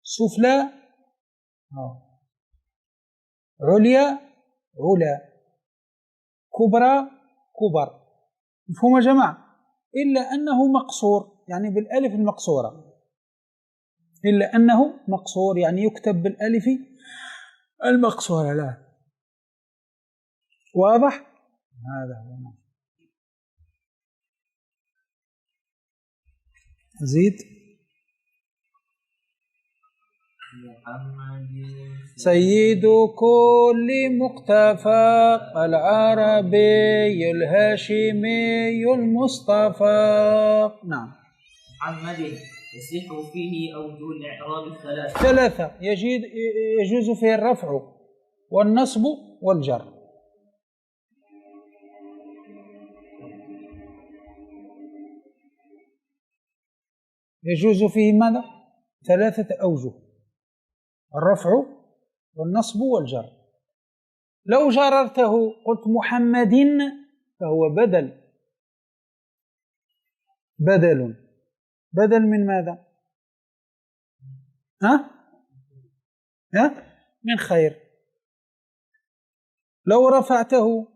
سفلى عليا علا، كبرى كبر. مفهوم يا جماعة؟ إلا أنه مقصور، يعني بالألف المقصورة، إلا أنه مقصور يعني يكتب بالألف المقصورة. لا، واضح؟ هذا هو. زيد. سيد كل مقتفى العربي الهاشمي المصطفى. نعم. محمد يصح فيه أوجه الإعراب ثلاثة. يجوز فيه الرفع والنصب والجر. يجوز فيه ماذا؟ ثلاثة أوجه: الرفع والنصب والجر. لو جررته قلت محمد فهو بدل. بدل من ماذا؟ من خير. لو رفعته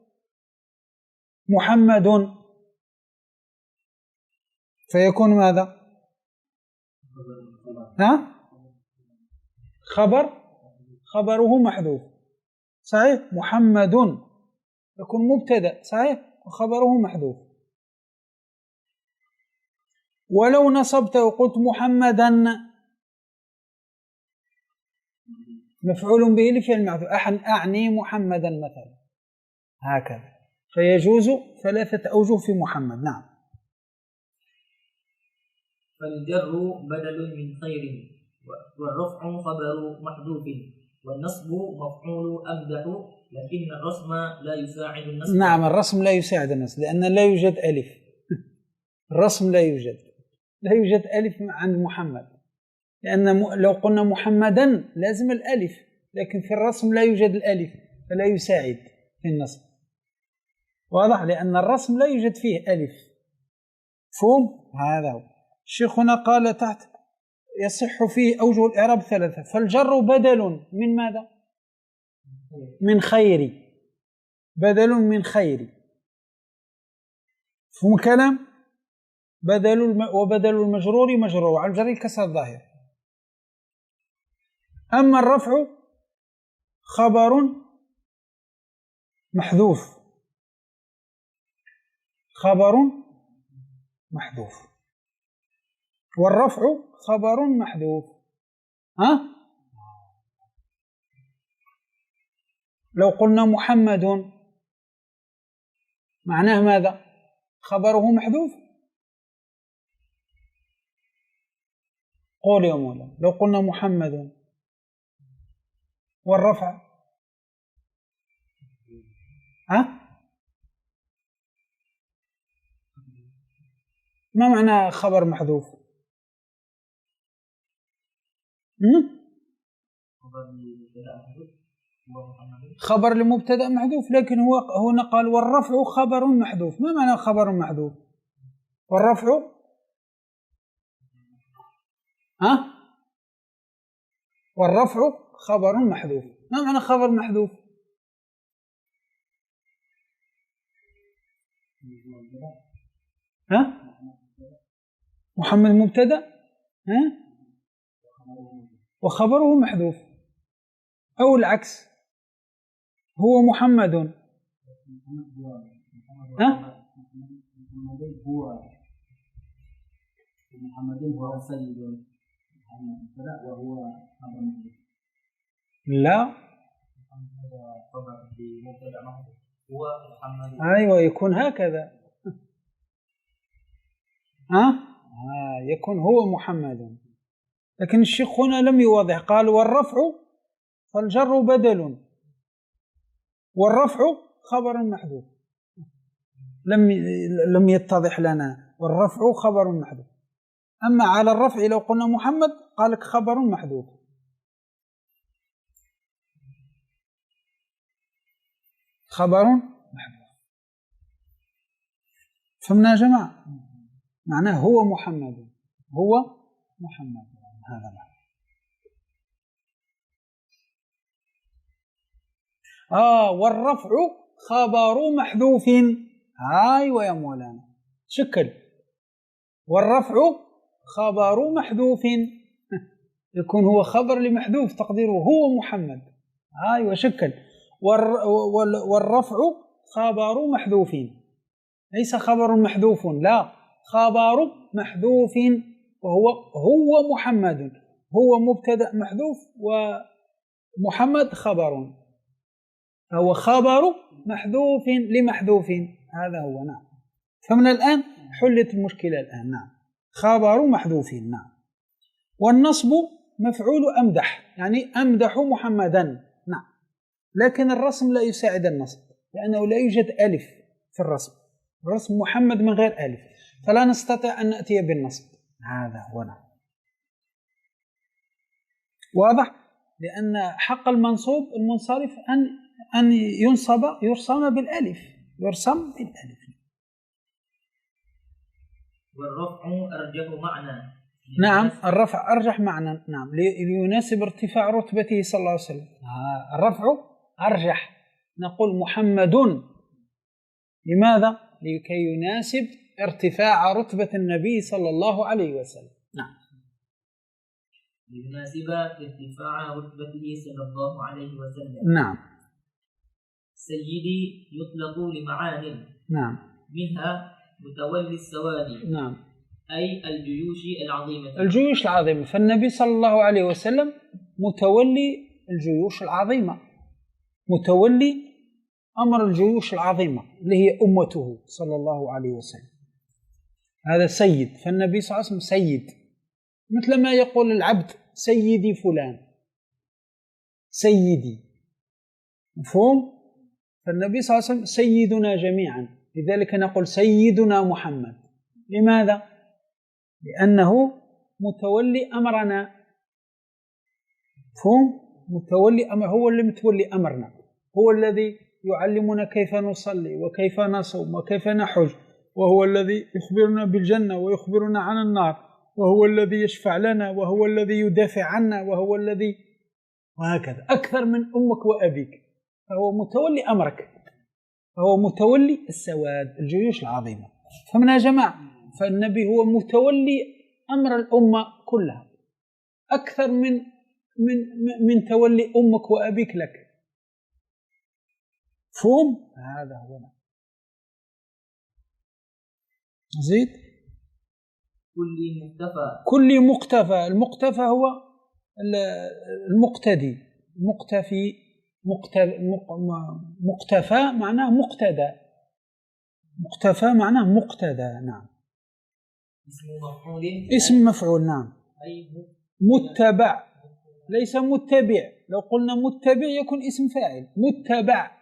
محمد فيكون ماذا؟ خبره محذوف، صحيح. محمد يكون مبتدأ، صحيح، وخبره محذوف. ولو نصبته قلت محمدا مفعول به لفعل محذوف، أعني محمدا مثلا، هكذا. فيجوز ثلاثة أوجه في محمد. نعم. فالجر بدل من خير، والرفع خبر محذوف، والنصب مفعول أمدح، لكن الرسم لا يساعد النصب. نعم، الرسم لا يساعد النصب لأن لا يوجد ألف. الرسم لا يوجد ألف عند محمد، لأن لو قلنا محمدا لازم الألف، لكن في الرسم لا يوجد الألف فلا يساعد في النصب. واضح؟ لأن الرسم لا يوجد فيه ألف. مفهوم؟ هذا هو. الشيخ هنا قال تحت يصح فيه أوجه الإعراب ثلاثة. فالجر بدل من ماذا؟ من خير. بدل من خير. مفهوم الكلام؟ وبدل المجرور مجرور على الجر كسر الظاهر. أما الرفع خبر محذوف، والرفع خبر محذوف. لو قلنا محمد معناه ماذا؟ خبره محذوف. قول يا مولانا. لو قلنا محمد والرفع ما معنى خبر محذوف؟ خبر لمبتدأ محذوف، لكن هو هنا قال والرفع خبر محذوف. ما معنى خبر محذوف؟ والرفع والرفع خبر محذوف. ما معنى خبر محذوف؟ محمد مبتدأ وخبره محذوف، أو العكس، هو محمد محمد هو سيد لا وهو خبر محذوف. لا، هذا خبر بمبتدأ محذوف هو محمد. أيوة يكون هكذا. يكون هو محمد. لكن الشيخ هنا لم يوضح، قال والرفع فالجر بدل، والرفع خبر محذوف. لم يتضح لنا. والرفع خبر محذوف. أما على الرفع لو قلنا محمد قال لك خبر محذوف. خبر محذوف. فهمنا يا جماعة؟ معناه هو محمد، هو محمد. هذا معنى. والرفع خبر محذوف. أيوة يا مولانا، شكل. والرفع خبر محذوف يكون هو خبر لمحذوف تقديره هو محمد. أيوة شكل. والرفع خبر محذوف، ليس خبر محذوف، لا، خبر محذوف، وهو محمد. هو مبتدأ محذوف ومحمد خبر، فهو خبر محذوف لمحذوف. هذا هو. نعم، فمن الآن حلت المشكلة الآن. نعم، خبر محذوف. نعم. والنصب مفعول أمدح، يعني أمدح محمدا. نعم، لكن الرسم لا يساعد النصب، لأنه لا يوجد ألف في الرسم. الرسم محمد من غير ألف، فلا نستطيع أن نأتي بالنصب. هذا هو. نعم، واضح؟ لأن حق المنصوب المنصرف أن يرسم بالألف. يرسم بالألف. والرفع أرجح معنى. نعم، الرفع أرجح معنى. نعم، ليناسب ارتفاع رتبته صلى الله عليه وسلم. الرفع أرجح. نقول محمد، لماذا؟ لكي يناسب ارتفاع رتبة النبي صلى الله عليه وسلم. نعم، ليناسب ارتفاع رتبته صلى الله عليه وسلم. نعم. سيدي يطلق لمعان. نعم، منها متولي السواد. نعم، أي الجيوش العظيمة. الجيوش العظيمة. فالنبي صلى الله عليه وسلم متولي الجيوش العظيمة، متولي أمر الجيوش العظيمة اللي هي أمته صلى الله عليه وسلم. هذا سيد. فالنبي صلى الله عليه وسلم سيد، مثل ما يقول العبد سيدي فلان، سيدي. مفهوم؟ فالنبي صلى الله عليه وسلم سيدنا جميعا، لذلك نقول سيدنا محمد. لماذا؟ لأنه متولي أمرنا. مفهوم؟ متولي أمر، هو اللي متولي أمرنا، هو الذي يعلمنا كيف نصلي وكيف نصوم وكيف نحج، وهو الذي يخبرنا بالجنة ويخبرنا عن النار، وهو الذي يشفع لنا، وهو الذي يدافع عنا، وهو الذي، وهكذا، أكثر من أمك وأبيك. فهو متولي أمرك، فهو متولي السواد، الجيوش العظيمة. فمن يا جماعة، فالنبي هو متولي أمر الأمة كلها، أكثر من تولي أمك وأبيك لك. فهم؟ هذا هو. زيد. كل مقتفى. كل مقتفى. المقتفى هو المقتدي. مقتفي. مقتفى معناه مقتدى. مقتفى معناه مقتدى. نعم. اسم مفعول. اسم مفعول. نعم. أي متبع، ليس متبع. لو قلنا متبع يكون اسم فاعل. متبع.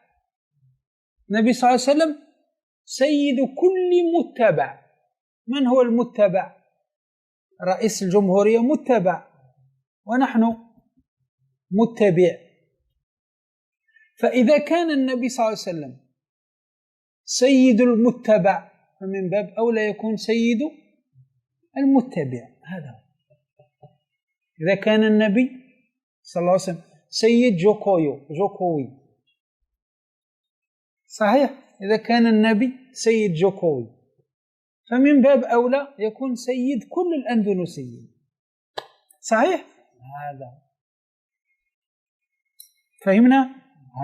النبي صلى الله عليه وسلم سيد كل متبع. من هو المتبع؟ رئيس الجمهورية متبع، ونحن متبع. فإذا كان النبي صلى الله عليه وسلم سيد المتبع، فمن باب أولى يكون سيد المتبع. هذا هو. إذا كان النبي صلى الله عليه وسلم سيد جوكوي، صحيح؟ إذا كان النبي سيد جوكوي، فمن باب أولى يكون سيد كل الأندونيسيين، صحيح؟ هذا فهمنا؟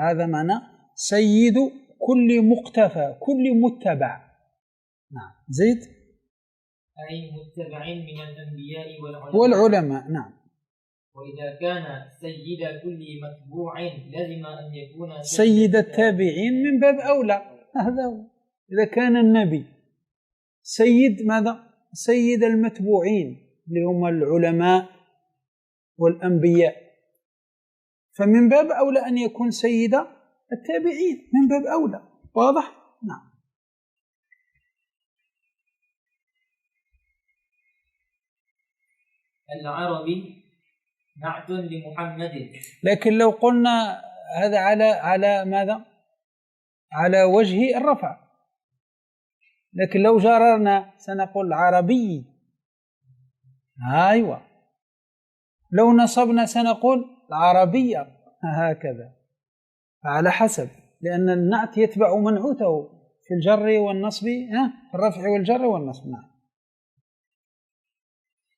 هذا معنى سيد كل مقتفى، كل متبع. نعم. زيد. أي متبع من الأنبياء والعلماء. نعم. وإذا كان سيد كل متبوع لزم أن يكون سيد التابعين من باب أولى. هذا هو. إذا كان النبي سيد ماذا؟ سيد المتبوعين اللي هم العلماء والأنبياء، فمن باب أولى أن يكون سيد التابعين، من باب أولى. واضح؟ نعم. العربي نعت لمحمد. لكن لو قلنا هذا على ماذا؟ على وجه الرفع، لكن لو جررنا سنقول العربي. أيوة. لو نصبنا سنقول العربية، هكذا. على حسب، لأن النعت يتبع منعوته في الجر والنصب، في الرفع والجر والنصب. نعم.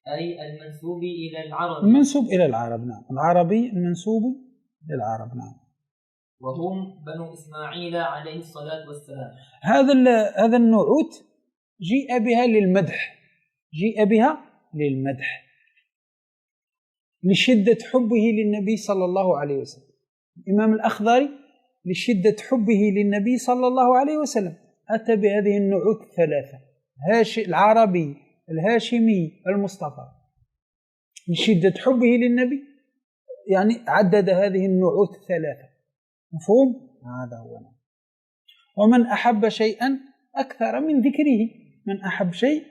أي المنسوب إلى العرب. المنسوب إلى العرب. نعم. العربي المنسوب للعرب. نعم. وهم بنو إسماعيل عليه الصلاة والسلام. هذا النعوت جيء بها للمدح، جيء بها للمدح لشدة حبه للنبي صلى الله عليه وسلم. الإمام الأخضري لشدة حبه للنبي صلى الله عليه وسلم أتى بهذه النعوت الثلاثة: العربي، الهاشمي، المصطفى. لشدة حبه للنبي يعني عدد هذه النعوت الثلاثة. مفهوم؟ هذا هو. ومن أحب شيئا أكثر من ذكره، من أحب شيء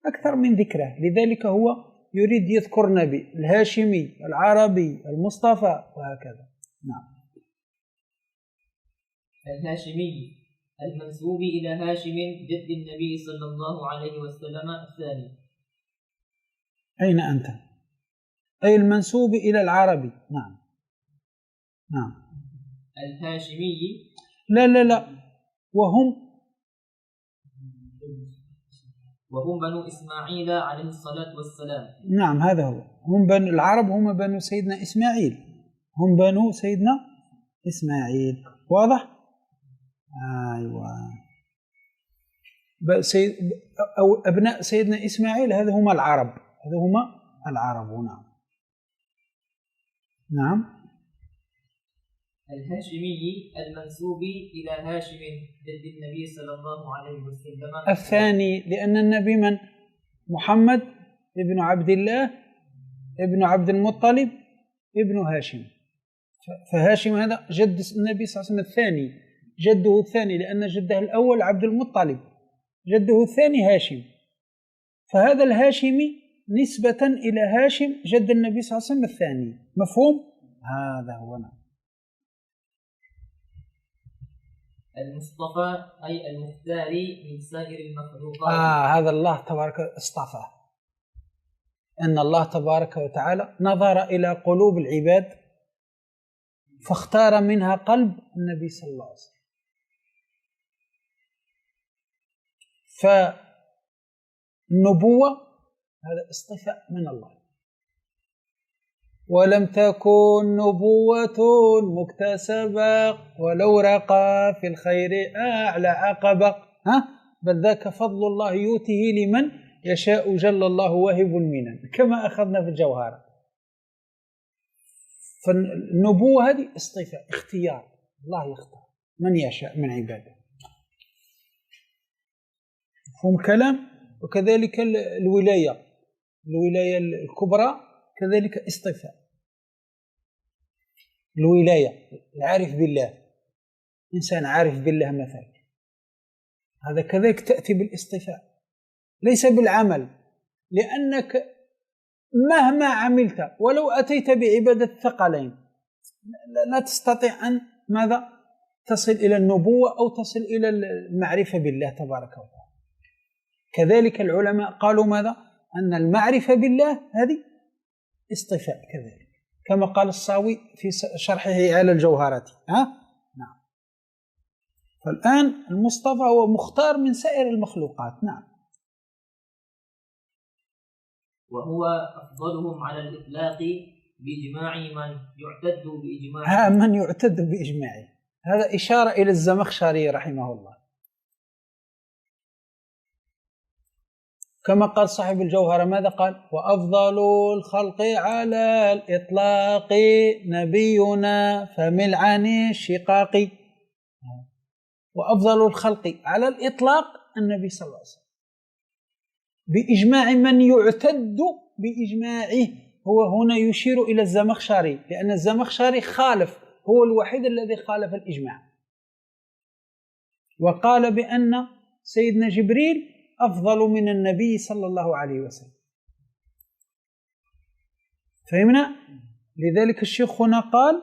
أكثر من ذكره، لذلك هو يريد يذكر نبي، الهاشمي، العربي، المصطفى، وهكذا. نعم. الهاشمي المنسوب إلى هاشم جد النبي صلى الله عليه وسلم الثاني. أين أنت؟ أي المنسوب إلى العربي. نعم. نعم. الهاشمي. لا، وهم بنو إسماعيل عليه الصلاة والسلام. نعم، هذا هو. هم بنو العرب، هم بنو سيدنا إسماعيل، هم بنو سيدنا إسماعيل. واضح؟ أيوة. أو أبناء سيدنا إسماعيل هذا هم العرب، هذا هم العرب. نعم. نعم. الهاشمي المنسوب إلى هاشم جد النبي صلى الله عليه وسلم الثاني، لأن النبي من؟ محمد ابن عبد الله ابن عبد المطلب ابن هاشم، فهاشم هذا جد النبي صلى الله عليه وسلم الثاني، جده الثاني، لأن جده الأول عبد المطلب، جده الثاني هاشم، فهذا الهاشمي نسبة إلى هاشم جد النبي صلى الله عليه وسلم الثاني. مفهوم؟ هذا هو. نعم. المصطفى أي المختار من سائر المخلوقات. هذا الله تبارك اصطفى، أن الله تبارك وتعالى نظر إلى قلوب العباد فاختار منها قلب النبي صلى الله عليه وسلم. فالنبوة هذا اصطفاء من الله. ولم تكن نبوة مكتسبة ولو رقى في الخير أعلى عقبة، بل ذاك فضل الله يؤتيه لمن يشاء جل الله واهب المنن، كما أخذنا في الجوهرة. فالنبوة هذه اصطفاء، اختيار، الله يختار من يشاء من عباده. مفهوم الكلام؟ وكذلك الولاية الكبرى كذلك اصطفاء. الولاية، العارف بالله، إنسان عارف بالله مثلا، هذا كذلك تأتي بالاصطفاء، ليس بالعمل، لأنك مهما عملت ولو أتيت بعبادة الثقلين لا تستطيع أن ماذا؟ تصل إلى النبوة أو تصل إلى المعرفة بالله تبارك وتعالى. كذلك العلماء قالوا ماذا؟ أن المعرفة بالله هذه اصطفاء كذلك، كما قال الصاوي في شرحه على الجوهرة. نعم. فالآن المصطفى هو مختار من سائر المخلوقات. نعم. وهو أفضلهم على الإطلاق بإجماع من يعتد بإجماعه. من يعتد بإجماعه، هذا إشارة إلى الزمخشري رحمه الله. كما قال صاحب الجوهرة، ماذا قال؟ وأفضل الخلق على الإطلاق نبينا فمل عن الشقاق. وأفضل الخلق على الإطلاق النبي صلى الله عليه وسلم بإجماع من يعتد بإجماعه. هو هنا يشير إلى الزمخشري، لأن الزمخشري خالف، هو الوحيد الذي خالف الإجماع، وقال بأن سيدنا جبريل أفضل من النبي صلى الله عليه وسلم. فهمنا؟ لذلك الشيخ هنا قال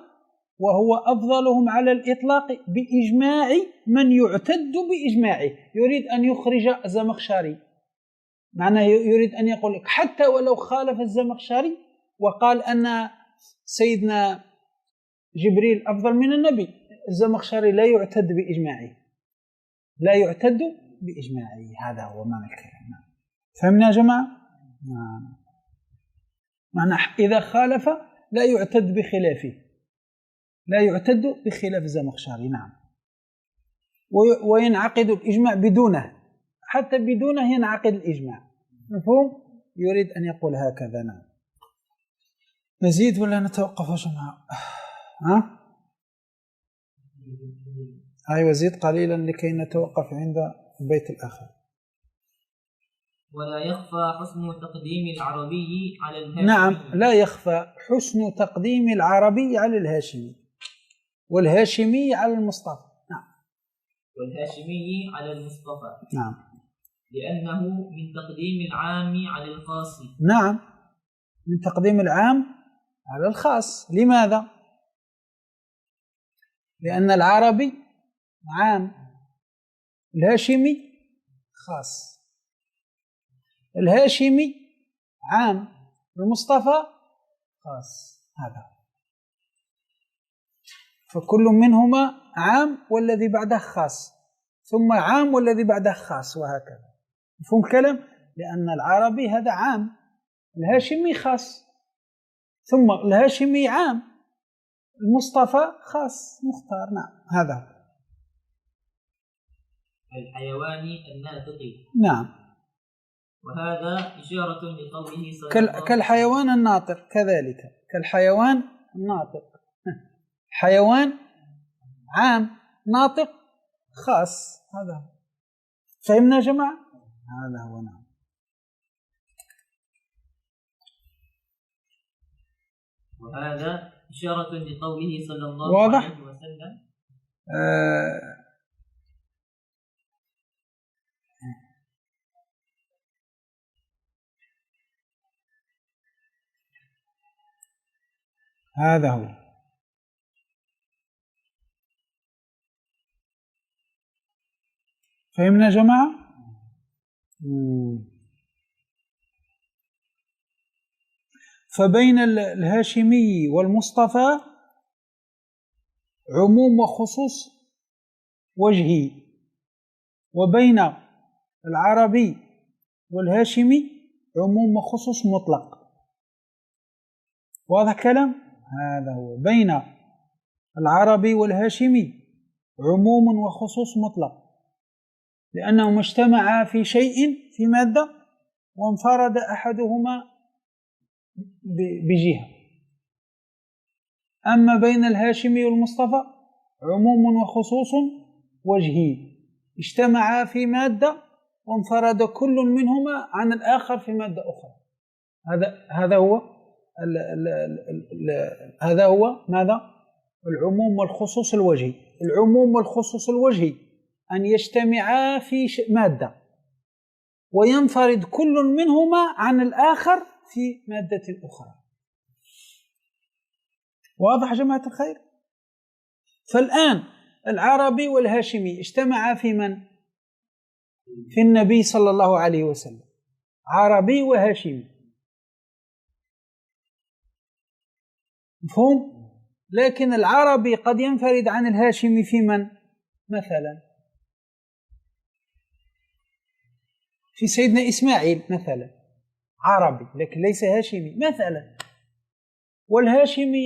وهو أفضلهم على الإطلاق بإجماع من يعتد بإجماعه. يريد أن يخرج الزمخشري، معناه يريد أن يقول لك حتى ولو خالف الزمخشري وقال أن سيدنا جبريل أفضل من النبي، الزمخشري لا يعتد بإجماعه، لا يعتد بإجماعه. هذا هو معنى الكلام. فهمنا يا جماعة؟ معنى إذا خالف لا يعتد بخلافه، لا يعتد بخلاف الزمخشري. نعم. وينعقد الإجماع بدونه، حتى بدونه ينعقد الإجماع. مفهوم؟ يريد أن يقول هكذا. نعم. نزيد ولا نتوقف يا جماعة؟ أيوة زيد قليلا لكي نتوقف عند البيت الآخر. ولا يخفى حسن تقديم العربي على الهاشمي. نعم، لا يخفى حسن تقديم العربي على الهاشمي، والهاشمي على المصطفى. نعم. والهاشمي على المصطفى. نعم. لأنه من تقديم العام على الخاص. نعم، من تقديم العام على الخاص. لماذا؟ لأن العربي عام، الهاشمي خاص. الهاشمي عام، المصطفى خاص. هذا فكل منهما عام والذي بعده خاص، ثم عام والذي بعده خاص، وهكذا. مفهوم الكلام؟ لأن العربي هذا عام، الهاشمي خاص، ثم الهاشمي عام، المصطفى خاص مختار. نعم. هذا الحيوان الناطق. نعم. وهذا إشارة لقوله صلى الله عليه وسلم كالحيوان الناطق، كذلك كالحيوان الناطق. حيوان عام، ناطق خاص. هذا فهمنا يا جماعة؟ هذا هو. نعم. وهذا إشارة لقوله صلى الله عليه وسلم هذا هو. فهمنا يا جماعة؟ فبين الهاشمي والمصطفى عموم وخصوص وجهي، وبين العربي والهاشمي عموم وخصوص مطلق. واضح كلام؟ هذا هو. بين العربي والهاشمي عموم وخصوص مطلق، لأنهما اجتمعا في شيء، في مادة، وانفرد أحدهما بجهة. أما بين الهاشمي والمصطفى عموم وخصوص وجهي، اجتمعا في مادة وانفرد كل منهما عن الآخر في مادة أخرى. هذا هو ماذا؟ العموم والخصوص الوجهي. العموم والخصوص الوجهي أن يجتمعا في مادة وينفرد كل منهما عن الآخر في مادة أخرى. واضح يا جماعة الخير؟ فالآن العربي والهاشمي اجتمعا في من؟ في النبي صلى الله عليه وسلم، عربي وهاشمي. مفهوم؟ لكن العربي قد ينفرد عن الهاشمي في من؟ مثلا في سيدنا إسماعيل مثلا، عربي لكن ليس هاشمي مثلا. والهاشمي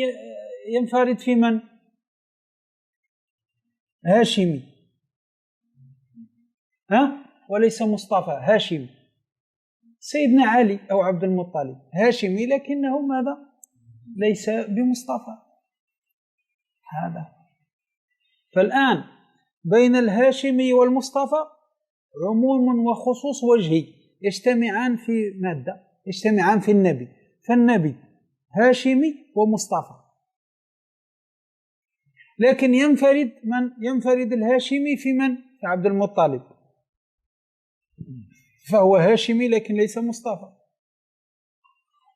ينفرد في من؟ هاشمي، وليس مصطفى، هاشمي. سيدنا علي أو عبد المطلب هاشمي لكنه ماذا؟ ليس بمصطفى. هذا. فالآن بين الهاشمي والمصطفى عموم وخصوص وجهي يجتمعان في مادة، يجتمعان في النبي، فالنبي هاشمي ومصطفى. لكن ينفرد الهاشمي في من؟ في عبد المطلب، فهو هاشمي لكن ليس مصطفى.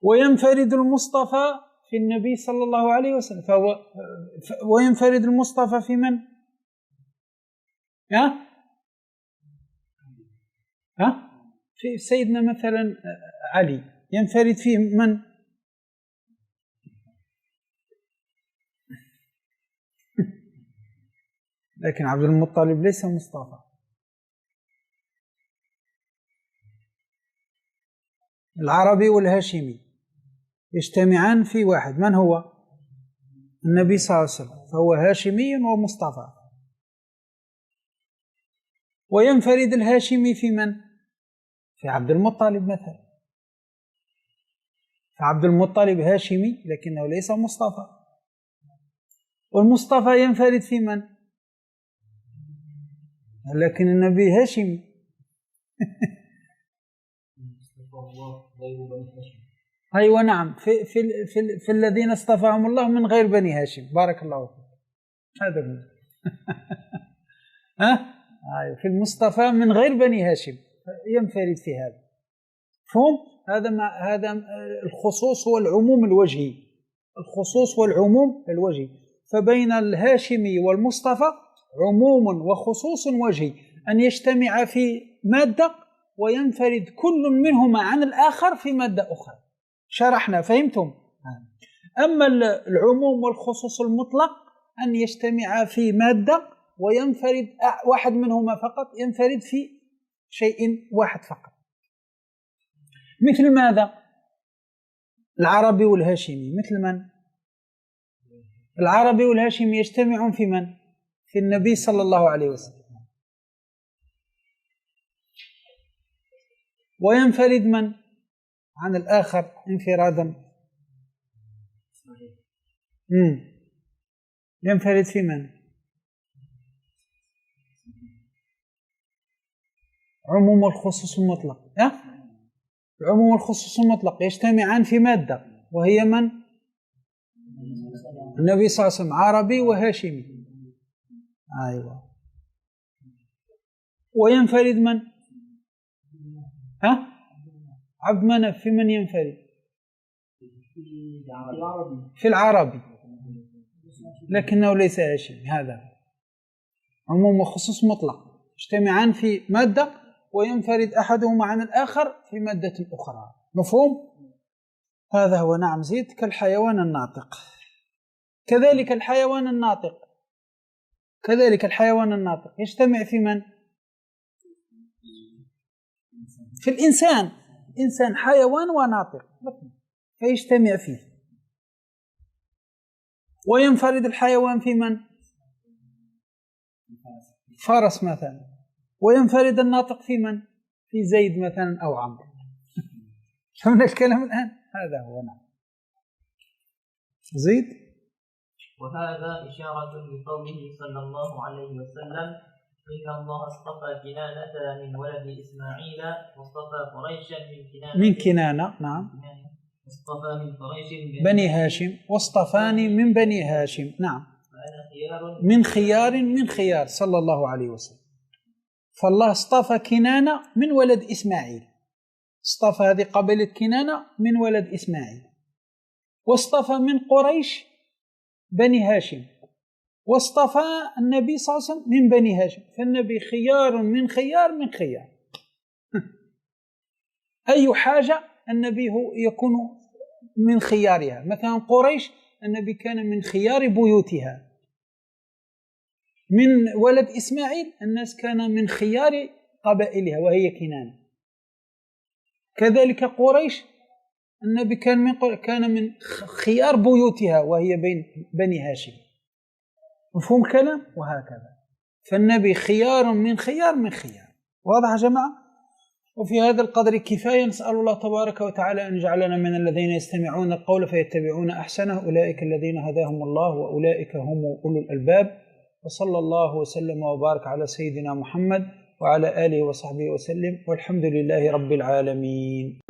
وينفرد المصطفى في النبي صلى الله عليه وسلم، وينفرد المصطفى في من؟ في سيدنا مثلا علي ينفرد فيه من؟ لكن عبد المطلب ليس مصطفى. العربي والهاشمي يجتمعان في واحد، من هو؟ النبي صلى الله عليه وسلم، فهو هاشمي ومصطفى. وينفرد الهاشمي في من؟ في عبد المطلب مثلا، فعبد المطلب هاشمي لكنه ليس مصطفى. والمصطفى ينفرد في من؟ لكن النبي هاشمي. أيوة نعم، في الذين اصطفاهم الله من غير بني هاشم. بارك الله فيك. هذا هو. في المصطفى من غير بني هاشم ينفرد في هذا. فهم؟ هذا الخصوص والعموم الوجهي، الخصوص والعموم الوجهي. فبين الهاشمي والمصطفى عموم وخصوص وجهي، أن يجتمع في مادة وينفرد كل منهما عن الآخر في مادة أخرى. شرحنا، فهمتم؟ أما العموم والخصوص المطلق أن يجتمع في مادة وينفرد واحد منهما فقط، ينفرد في شيء واحد فقط. مثل ماذا؟ العربي والهاشمي. مثل من؟ العربي والهاشمي يجتمعون في من؟ في النبي صلى الله عليه وسلم. وينفرد من عن الآخر انفرادا؟ ينفرد في من؟ عموم الخصوص المطلق. العموم والخصوص المطلق يجتمعان في مادة، وهي من؟ النبي صلى الله عليه وسلم، عربي وهاشمي. أيوة. وينفرد من؟ عبد مناف. في من ينفرد؟ في العربي لكنه ليس هاشمي. هذا عموم وخصوص مطلق يجتمعان في مادة وينفرد أحدهما عن الآخر في مادة أخرى. مفهوم؟ هذا هو. نعم. زيد. كالحيوان الناطق. كذلك الحيوان الناطق يجتمع في من؟ في الإنسان. إنسان حيوان وناطق فيجتمع فيه. وينفرد الحيوان في من؟ فرس مثلا. وينفرد الناطق في من؟ في زيد مثلا أو عمرو. فهمنا الكلام الآن؟ هذا هو. نعم. زيد. وهذا إشارة لقوله صلى الله عليه وسلم: إن الله اصطفى كنانة من ولد إسماعيل واصطفى قريشا من كنانة. نعم. واصطفى من قريش بني هاشم، واصطفاني من بني هاشم. نعم. من خيار صلى الله عليه وسلم. فالله اصطفى كنانة من ولد إسماعيل، اصطفى هذه قبيلة كنانة من ولد إسماعيل، واصطفى من قريش بني هاشم، واصطفى النبي صلى الله عليه وسلم من بني هاشم. فالنبي خيار من خيار من خيار. أي حاجة النبي هو يكون من خيارها. مثلا قريش النبي كان من خيار بيوتها. من ولد إسماعيل الناس كان من خيار قبائلها وهي كنانة. كذلك قريش النبي كان من خيار بيوتها وهي بني هاشم. مفهوم الكلام؟ وهكذا. فالنبي خيار من خيار من خيار. واضح يا جماعة؟ وفي هذا القدر كفاية. نسأل الله تبارك وتعالى أن يجعلنا من الذين يستمعون القول فيتبعون أحسنه، أولئك الذين هداهم الله وأولئك هم أولو الألباب. وصلى الله وسلم وبارك على سيدنا محمد وعلى آله وصحبه وسلم، والحمد لله رب العالمين.